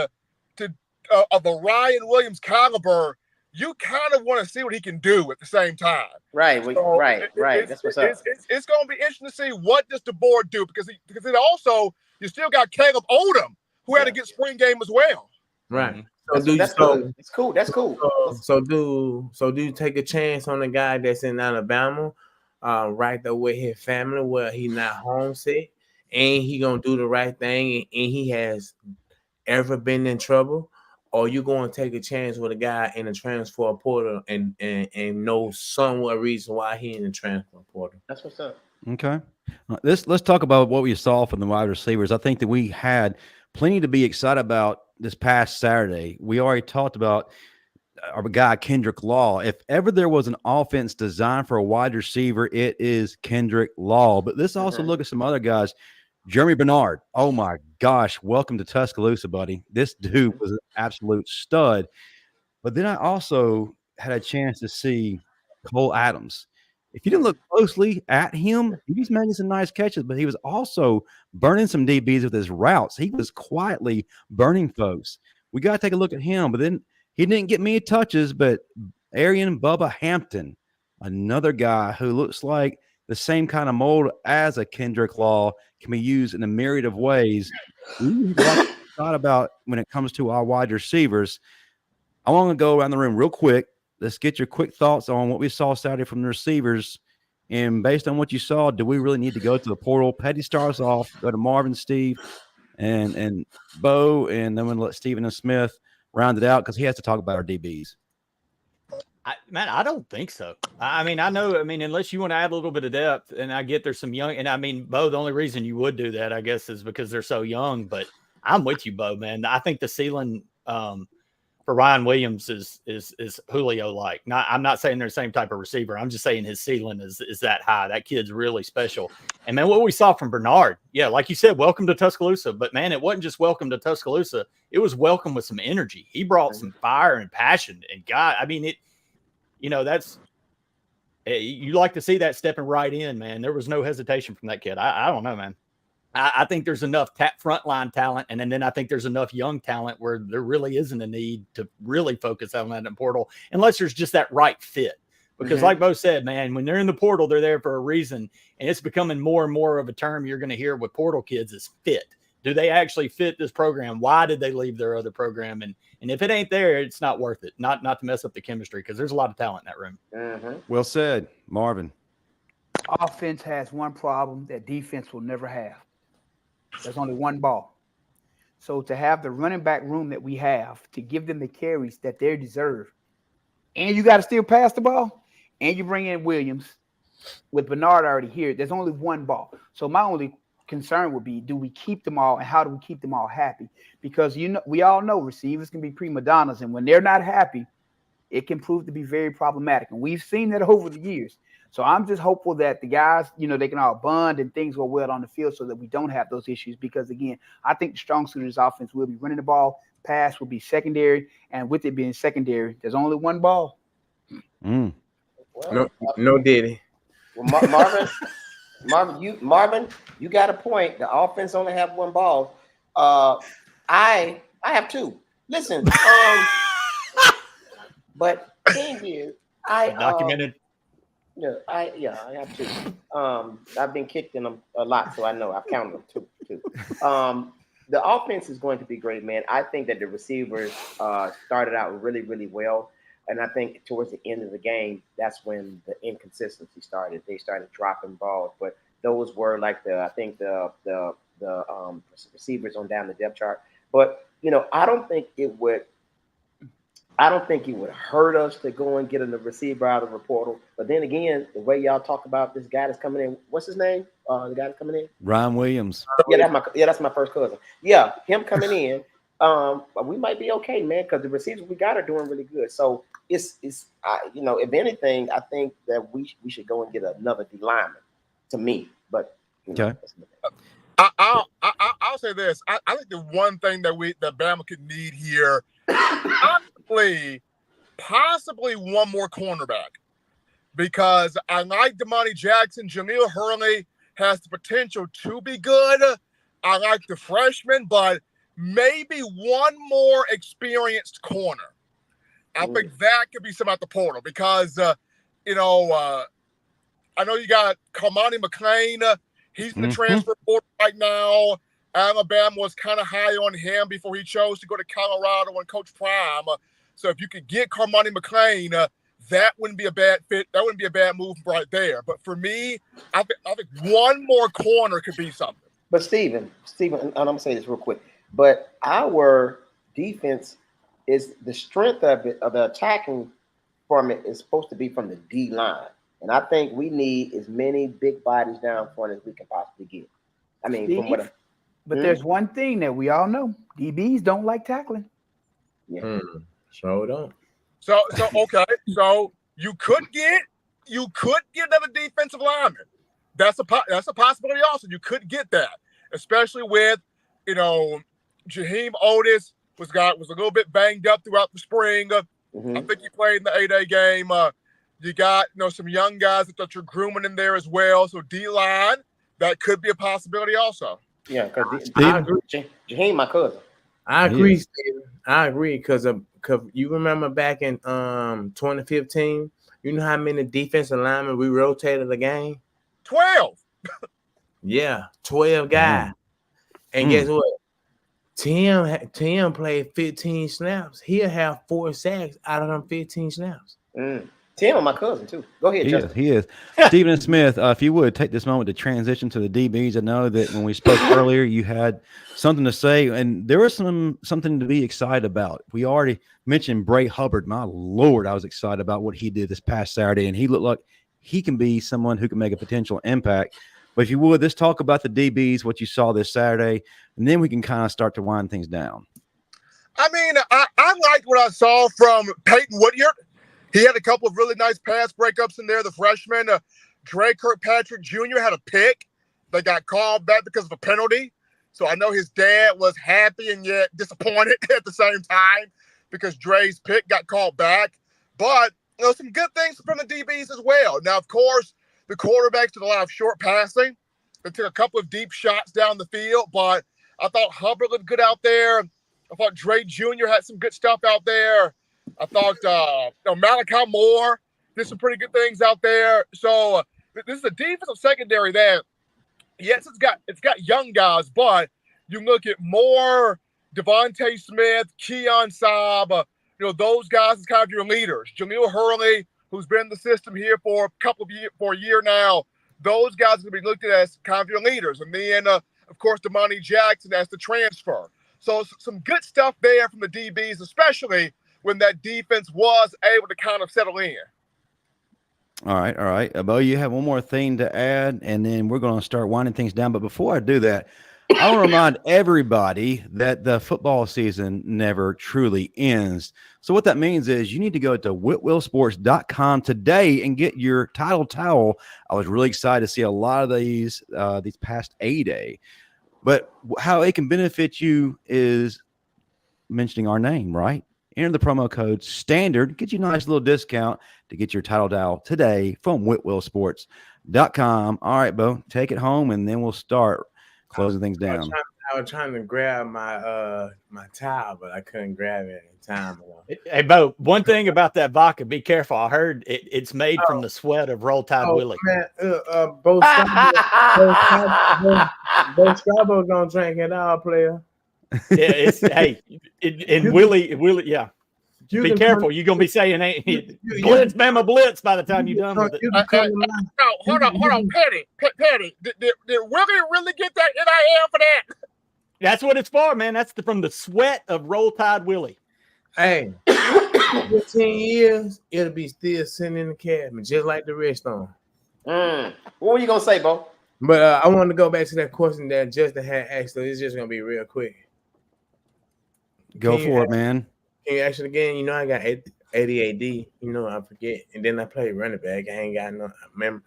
of a Ryan Williams caliber, you kind of want to see what he can do at the same time. Right, right. That's what's up. It's going to be interesting to see what does DeBoer do, because it also, you still got Caleb Odom, who had to get spring game as well. Right. That's cool. It's cool. That's cool. So do you take a chance on the guy that's in Alabama, right there with his family, where he not homesick, and he gonna do the right thing, and he has ever been in trouble? Or you going to take a chance with a guy in the transfer portal and know somewhat reason why he in the transfer portal? That's what's up. Okay. Let's talk about what we saw from the wide receivers. I think that we had plenty to be excited about this past Saturday. We already talked about our guy Kendrick Law. If ever there was an offense designed for a wide receiver, it is Kendrick Law. But let's also look at some other guys. Jeremy Bernard, oh my gosh, welcome to Tuscaloosa, buddy. This dude was an absolute stud. But then I also had a chance to see Cole Adams. If you didn't look closely at him, he was making some nice catches, but he was also burning some DBs with his routes. He was quietly burning folks. We got to take a look at him. But then he didn't get many touches, but Arian Bubba Hampton, another guy who looks like the same kind of mold as a Kendrick Law, can be used in a myriad of ways. We thought about when it comes to our wide receivers. I want to go around the room real quick. Let's get your quick thoughts on what we saw Saturday from the receivers. And based on what you saw, do we really need to go to the portal? Petty starts off, go to Marvin, Steve, and Bo, and then we'll let Stephen and Smith round it out because he has to talk about our DBs. I don't think so. Unless you want to add a little bit of depth, and I get there's some young, and Bo, the only reason you would do that, I guess, is because they're so young, but I'm with you, Bo, man. I think the ceiling from for Ryan Williams is Julio like. I'm not saying they're the same type of receiver. I'm just saying his ceiling is that high. That kid's really special. And man, what we saw from Bernard, yeah, like you said, welcome to Tuscaloosa. But man, it wasn't just welcome to Tuscaloosa. It was welcome with some energy. He brought some fire and passion. And God, I mean, that's you like to see that stepping right in, man. There was no hesitation from that kid. I don't know, man. I think there's enough frontline talent, and then I think there's enough young talent where there really isn't a need to really focus on that in the portal unless there's just that right fit. Because like Bo said, man, when they're in the portal, they're there for a reason, and it's becoming more and more of a term you're going to hear with portal kids is fit. Do they actually fit this program? Why did they leave their other program? And if it ain't there, it's not worth it. Not to mess up the chemistry because there's a lot of talent in that room. Well said, Marvin. Offense has one problem that defense will never have. There's only one ball. So to have the running back room that we have, to give them the carries that they deserve, and you got to still pass the ball, and you bring in Williams with Bernard already here, there's only one ball. So my only concern would be, do we keep them all, and how do we keep them all happy? Because we all know receivers can be prima donnas, and when they're not happy, it can prove to be very problematic. And we've seen that over the years. So I'm just hopeful that the guys, they can all bond and things go well on the field so that we don't have those issues. Because, again, I think the strong suit of this offense will be running the ball, pass will be secondary, and with it being secondary, there's only one ball. Well, No Diddy. Well, Marvin, you got a point. The offense only have one ball. I have two. Listen, but the thing is, Documented. I have two. I've been kicked in them a lot, so I know I've counted them two. The offense is going to be great, man. I think that the receivers started out really, really well, and I think towards the end of the game, that's when the inconsistency started. They started dropping balls, but those were like the receivers on down the depth chart. But I don't think it would hurt us to go and get a receiver out of the portal. But then again, the way y'all talk about this guy that's coming in, what's his name? The guy that's coming in? Ryan Williams. That's my first cousin. Yeah, him coming in. We might be okay, man, because the receivers we got are doing really good. So it's if anything, I think that we should go and get another D lineman. To me, but okay. I'll say this. I think the one thing that Bama could need here, possibly one more cornerback, because I like Domani Jackson. Jamil Hurley has the potential to be good. I like the freshman, but maybe one more experienced corner. I think that could be some at the portal because, I know you got Carmani McClain. He's in the transfer portal right now. Alabama was kind of high on him before he chose to go to Colorado and Coach Prime. So if you could get Carmani McClain, that wouldn't be a bad fit. That wouldn't be a bad move right there. But for me, I think one more corner could be something. But Steven, and I'm going to say this real quick. But our defense is the strength of the attacking from it is supposed to be from the D line. And I think we need as many big bodies down front as we can possibly get. I mean, Steve, but there's one thing that we all know: DBs don't like tackling. Yeah, so don't. So okay, so you could get another defensive lineman. That's a possibility. Also, you could get that, especially with Jaheim Otis was a little bit banged up throughout the spring. I think he played in the 8A game. You got some young guys that you're grooming in there as well. So D-line, that could be a possibility also. Yeah, because Jaheim, my cousin. I agree, Steven. I agree because you remember back in 2015, you know how many defensive linemen we rotated a game? 12. Yeah, 12 guys. And guess what? Tim played 15 snaps. He'll have 4 sacks out of them 15 snaps. Tim, my cousin, too. Go ahead, Justin. He is. Stephen Smith, if you would take this moment to transition to the DBs. I know that when we spoke earlier, you had something to say, and there was something to be excited about. We already mentioned Bray Hubbard. My Lord, I was excited about what he did this past Saturday, and he looked like he can be someone who can make a potential impact. But if you would, let's talk about the DBs, what you saw this Saturday, and then we can kind of start to wind things down. I mean, I liked what I saw from Peyton Woodyard. He had a couple of really nice pass breakups in there. The freshman, Dre Kirkpatrick Jr. had a pick that got called back because of a penalty. So I know his dad was happy and yet disappointed at the same time because Dre's pick got called back. But some good things from the DBs as well. Now, of course, the quarterbacks did a lot of short passing. They took a couple of deep shots down the field, but I thought Hubbard looked good out there. I thought Dre Jr. had some good stuff out there. I thought Malachi Moore did some pretty good things out there. So this is a defensive secondary that, yes, it's got young guys, but you look at Moore, Devontae Smith, Keon Saab, those guys is kind of your leaders. Jaleel Hurley, who's been in the system here for a year now, those guys are going to be looked at as kind of your leaders. And then, of course, Domani Jackson as the transfer. So some good stuff there from the DBs, especially when that defense was able to kind of settle in. All right. Bo, you have one more thing to add, and then we're going to start winding things down. But before I do that, I want to remind everybody that the football season never truly ends. So what that means is you need to go to whitwillsports.com today and get your title towel. I was really excited to see a lot of these past A-Day. But how it can benefit you is mentioning our name, right? Enter the promo code STANDARD. Get you a nice little discount to get your title towel today from whitwillsports.com. All right, Bo, take it home, and then we'll start closing things down. I was trying to grab my my towel, but I couldn't grab it in time. Hey, Bo, one thing about that vodka, be careful. I heard it's made from the sweat of Roll Tide Willie. Man, Bo Strabo don't drink at all, player. Yeah, and Willie, yeah. Be careful. You're gonna be saying blitz, Bama blitz by the time you're done with it. Hold on, Petty. Did Willie really get that NIL for that? That's what it's for, man. That's from the sweat of Roll Tide Willie. Hey, 15 years, it'll be still sitting in the cabin, just like the rest on. What were you gonna say, Bo? But I wanted to go back to that question that Justin had asked, so it's just gonna be real quick. Go for it, man. Can you ask it again? I got ADHD. I forget, and then I play running back. I ain't got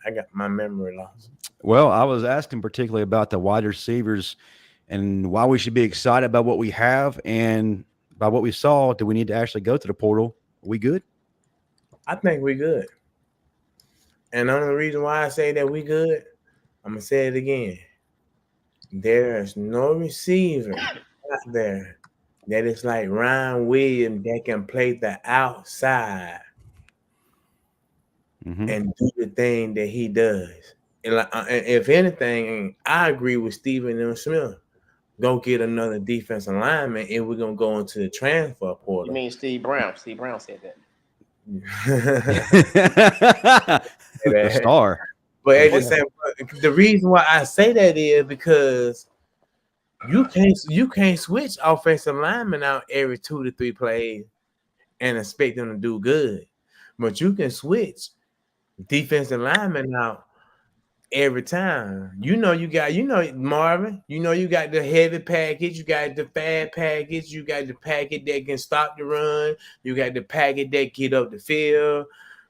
I got my memory loss. Well, I was asking particularly about the wide receivers and why we should be excited about what we have and by what we saw. Do we need to actually go to the portal? Are we good? I think we good. And the only reason why I say that we good, I'm gonna say it again. There's no receiver out there that is like Ryan Williams that can play the outside and do the thing that he does. And if anything, I agree with Stephen M. Smith. Go get another defensive lineman, and we're gonna go into the transfer portal. You mean Steve Brown? Steve Brown said that. The star. But at the same, the reason why I say that is because you can't switch offensive linemen out every 2 to 3 plays and expect them to do good. But you can switch defensive linemen out every time. You got Marvin, you got the heavy package, you got the fast package, you got the package that can stop the run, you got the package that get up the field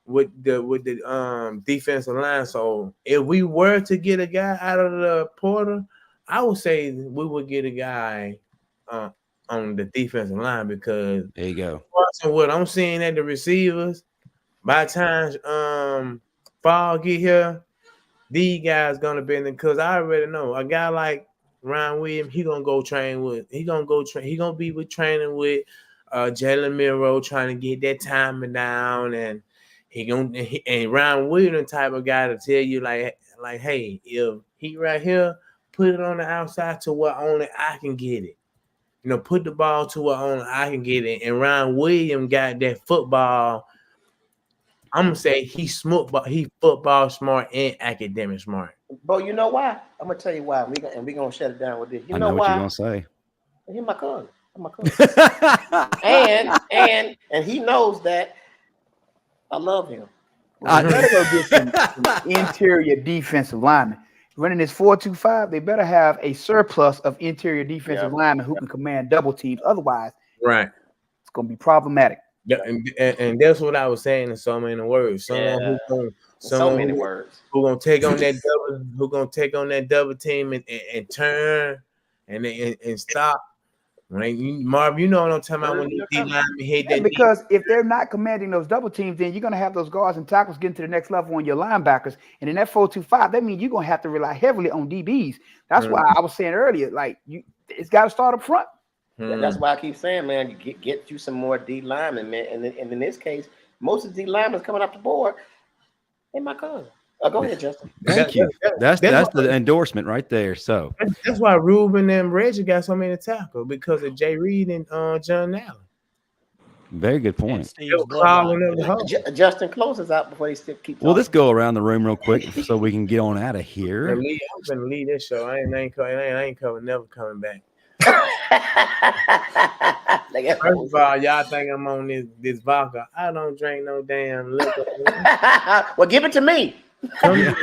with the defensive line. So if we were to get a guy out of the portal, I would say we would get a guy on the defensive line because there you go. What I'm seeing at the receivers, by the time fall get here, these guys gonna be in because I already know a guy like Ryan Williams, he gonna be training with Jalen Milroe trying to get that timing down, and and Ryan Williams the type of guy to tell you like hey, if he right here, put it on the outside to where only I can get it. Put the ball to where only I can get it. And Ryan Williams got that football. I'm gonna say he's smart, but he football smart and academic smart. But you know why? I'm gonna tell you why. We're gonna shut it down with this. I know what you're gonna say. He's my cousin. I'm my cousin. and he knows that I love him. I better go get some interior defensive linemen. Running this 4-2-5, they better have a surplus of interior defensive linemen who can command double teams. Otherwise, Right. It's going to be problematic. Yeah, and that's what I was saying in so many words. Someone so many words. Who gonna take on that double? Who gonna take on that double team and turn and stop? Marv, you know what I'm talking about when the D lineman hit that. Because if they're not commanding those double teams, then you're gonna have those guards and tackles getting to the next level on your linebackers. And in that 4-2-5, that means you're gonna have to rely heavily on DBs. That's why I was saying earlier, like it's got to start up front. Yeah, that's why I keep saying, man, you get you some more D linemen, man. And in this case, most of the D linemen coming up the board, they my cousin. Go ahead, Justin. Thank you. That's the endorsement right there. So that's why Ruben and Reggie got so many tackles because of Jay Reed and John Allen. Very good point. Justin closes out before he still keeps. Well, let's go around the room real quick so we can get on out of here. I'm gonna leave this show. I ain't never coming back. First of all, y'all think I'm on this vodka. I don't drink no damn liquor. Well, give it to me. Go get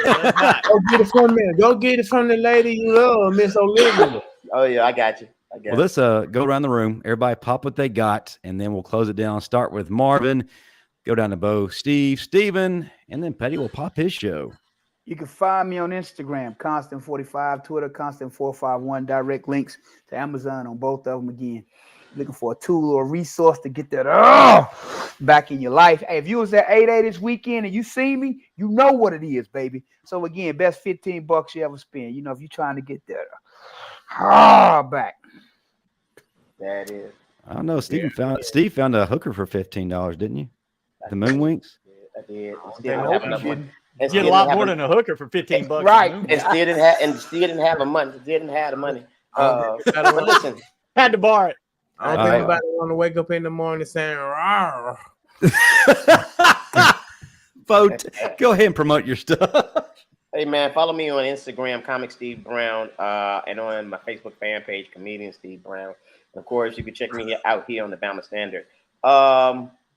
it from me. Go get it from the lady you love, Miss Olivia. Oh yeah, I got you. Well, let's go around the room. Everybody pop what they got, and then we'll close it down. Start with Marvin, go down to Bo, Steve, Steven, and then Petty will pop his show. You can find me on Instagram, Constant45, Twitter, Constant451. Direct links to Amazon on both of them. Again, looking for a tool or a resource to get that back in your life. Hey, if you was at 8A this weekend and you see me, you know what it is, baby. So again, best $15 you ever spend. You know, if you're trying to get that back. That is. I don't know. Steve found a hooker for $15, didn't you? The Moonwinks? I did. Get a lot more than a hooker for $15, right? And still didn't have the money. But listen, had to borrow it. I don't think anybody want to wake up in the morning saying, "Rawr." Vote. Go ahead and promote your stuff. Hey man, follow me on Instagram, Comic Steve Brown, and on my Facebook fan page, Comedian Steve Brown. And of course, you can check me out here on the Bama Standard.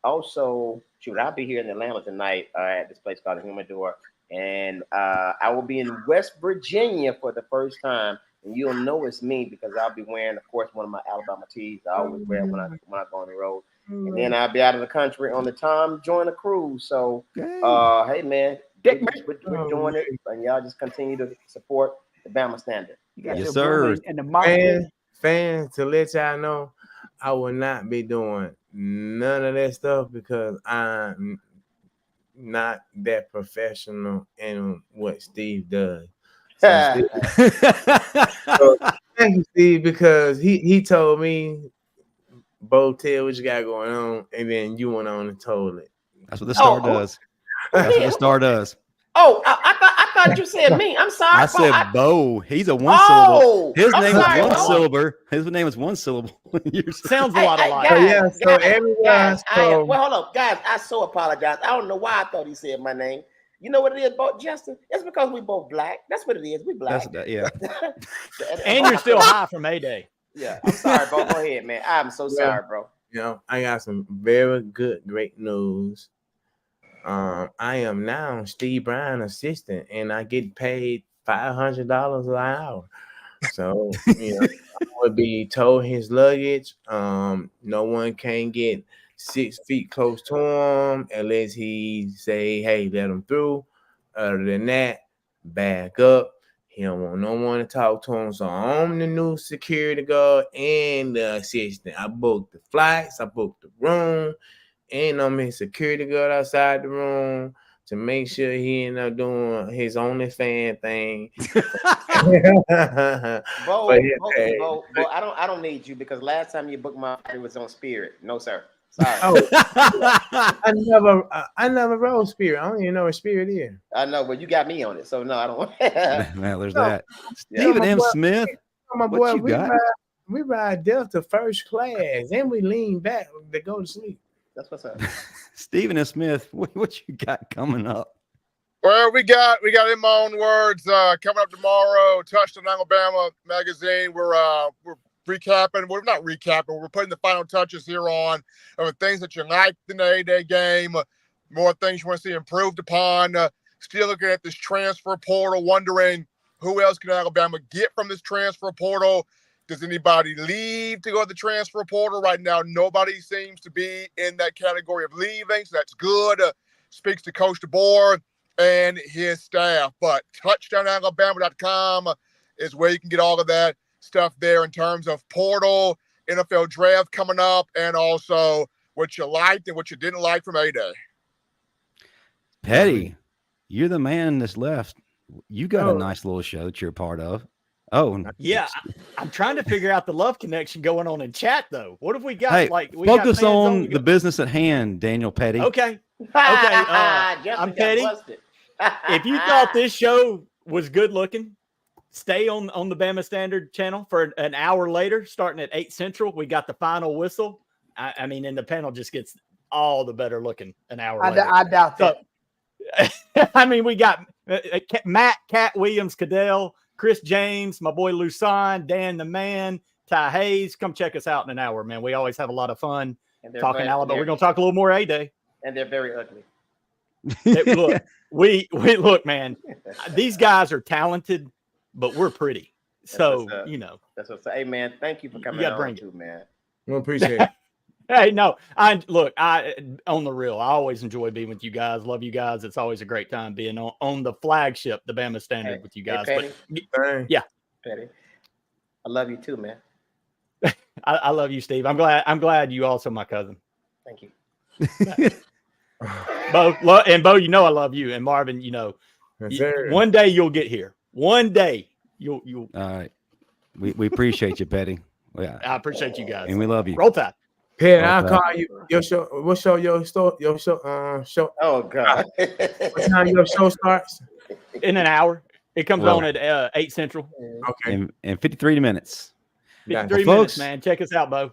Also, I'll be here in Atlanta tonight at this place called the Humidor, and I will be in West Virginia for the first time, and you'll know it's me because I'll be wearing, of course, one of my Alabama tees I always wear when I go on the road, and then I'll be out of the country on the Tom Joyner cruise. So, hey man, we're doing it, and y'all just continue to support the Bama Standard. Yes, sir. And the fans, to let y'all know, I will not be doing none of that stuff because I'm not that professional in what Steve does. So thank you, Steve, because he told me, Bo, tell what you got going on, and then you went on and told it. That's what the star does. That's what the star does. Oh, I thought you said me. I'm sorry. I said Bo. He's a one syllable. His name is one syllable. His name is one syllable. Sounds a lot alike. Well, hold up, guys. I so apologize. I don't know why I thought he said my name. You know what it is, both Justin? It's because we both black. That's what it is. We black. Yeah. And you're still high from A-Day. Yeah. I'm sorry, bro. Go ahead, man. I'm so sorry, bro. You know, I got some very great news. I am now Steve Brown assistant, and I get paid $500 an hour. So you know, I would be towing his luggage. No one can get 6 feet close to him unless he say, "Hey, let him through." Other than that, back up. He don't want no one to talk to him. So I'm the new security guard and the assistant. I booked the flights. I booked the room. And I'm his security guard outside the room to make sure he end up doing his OnlyFans thing. Bo, I don't need you because last time you booked my flight was on Spirit. No, sir. Sorry. I never rode Spirit. I don't even know what Spirit is. I know, but you got me on it, so no, I don't. Well, there's that. Stephen M. Smith. My boy, we ride Delta first class, and we lean back to go to sleep. That's what's up. Stephen S. Smith, what you got coming up? Well, we got in my own words coming up tomorrow. Touchdown Alabama magazine. We're recapping. We're not recapping. We're putting the final touches here on of things that you liked in the A-Day game. More things you want to see improved upon. Still looking at this transfer portal, wondering who else can Alabama get from this transfer portal. Does anybody leave to go to the transfer portal? Right now, nobody seems to be in that category of leaving, so that's good. Speaks to Coach DeBoer and his staff. But touchdownalabama.com is where you can get all of that stuff there in terms of portal, NFL draft coming up, and also what you liked and what you didn't like from A-Day. Petty, you're the man that's left. You got a nice little show that you're a part of. Oh, yeah. I'm trying to figure out the love connection going on in chat, though. What have we got? Hey, We focus got on the business at hand, Daniel Petty. Okay. I'm Petty. If you thought this show was good looking, stay on the Bama Standard channel for an hour later, starting at 8 Central. We got the final whistle. I mean, and the panel just gets all the better looking an hour later. I doubt that. I mean, we got Matt, Cat Williams, Cadell, Chris James, my boy Lusan, Dan the Man, Ty Haynes. Come check us out in an hour, man. We always have a lot of fun talking Alabama. We're going to talk a little more A-Day. And they're very ugly. Look, we look, man. These guys are talented, but we're pretty. So That's what's up. Hey, man, thank you for coming on too, man. We appreciate it. Hey, no, I on the real. I always enjoy being with you guys. Love you guys. It's always a great time being on the flagship, the Bama Standard, with you guys. Hey, but yeah, Petty, I love you too, man. I love you, Steve. I'm glad you also my cousin. Thank you, Bo. Bo, I love you, and Marvin. One day you'll get here. One day you'll. All right, we appreciate you, Petty. Yeah, I appreciate you guys, and we love you. Roll Tide. Hey, I'll call you. Your show. What show? Your show. Show. Oh God. What time your show starts? In an hour. It comes on at 8 Central. Okay. In 53 minutes. 53 minutes, folks, man. Check us out, Bo.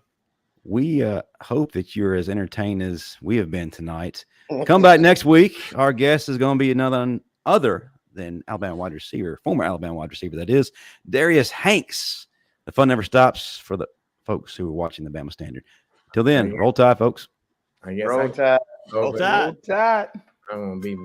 We hope that you're as entertained as we have been tonight. Come back next week. Our guest is going to be none other than Alabama wide receiver, former Alabama wide receiver, that is, Darius Hanks. The fun never stops for the folks who are watching the Bama Standard. Till then, roll tide, folks. I guess Roll Tide. Roll Tide. Roll Tide. I'm gonna be.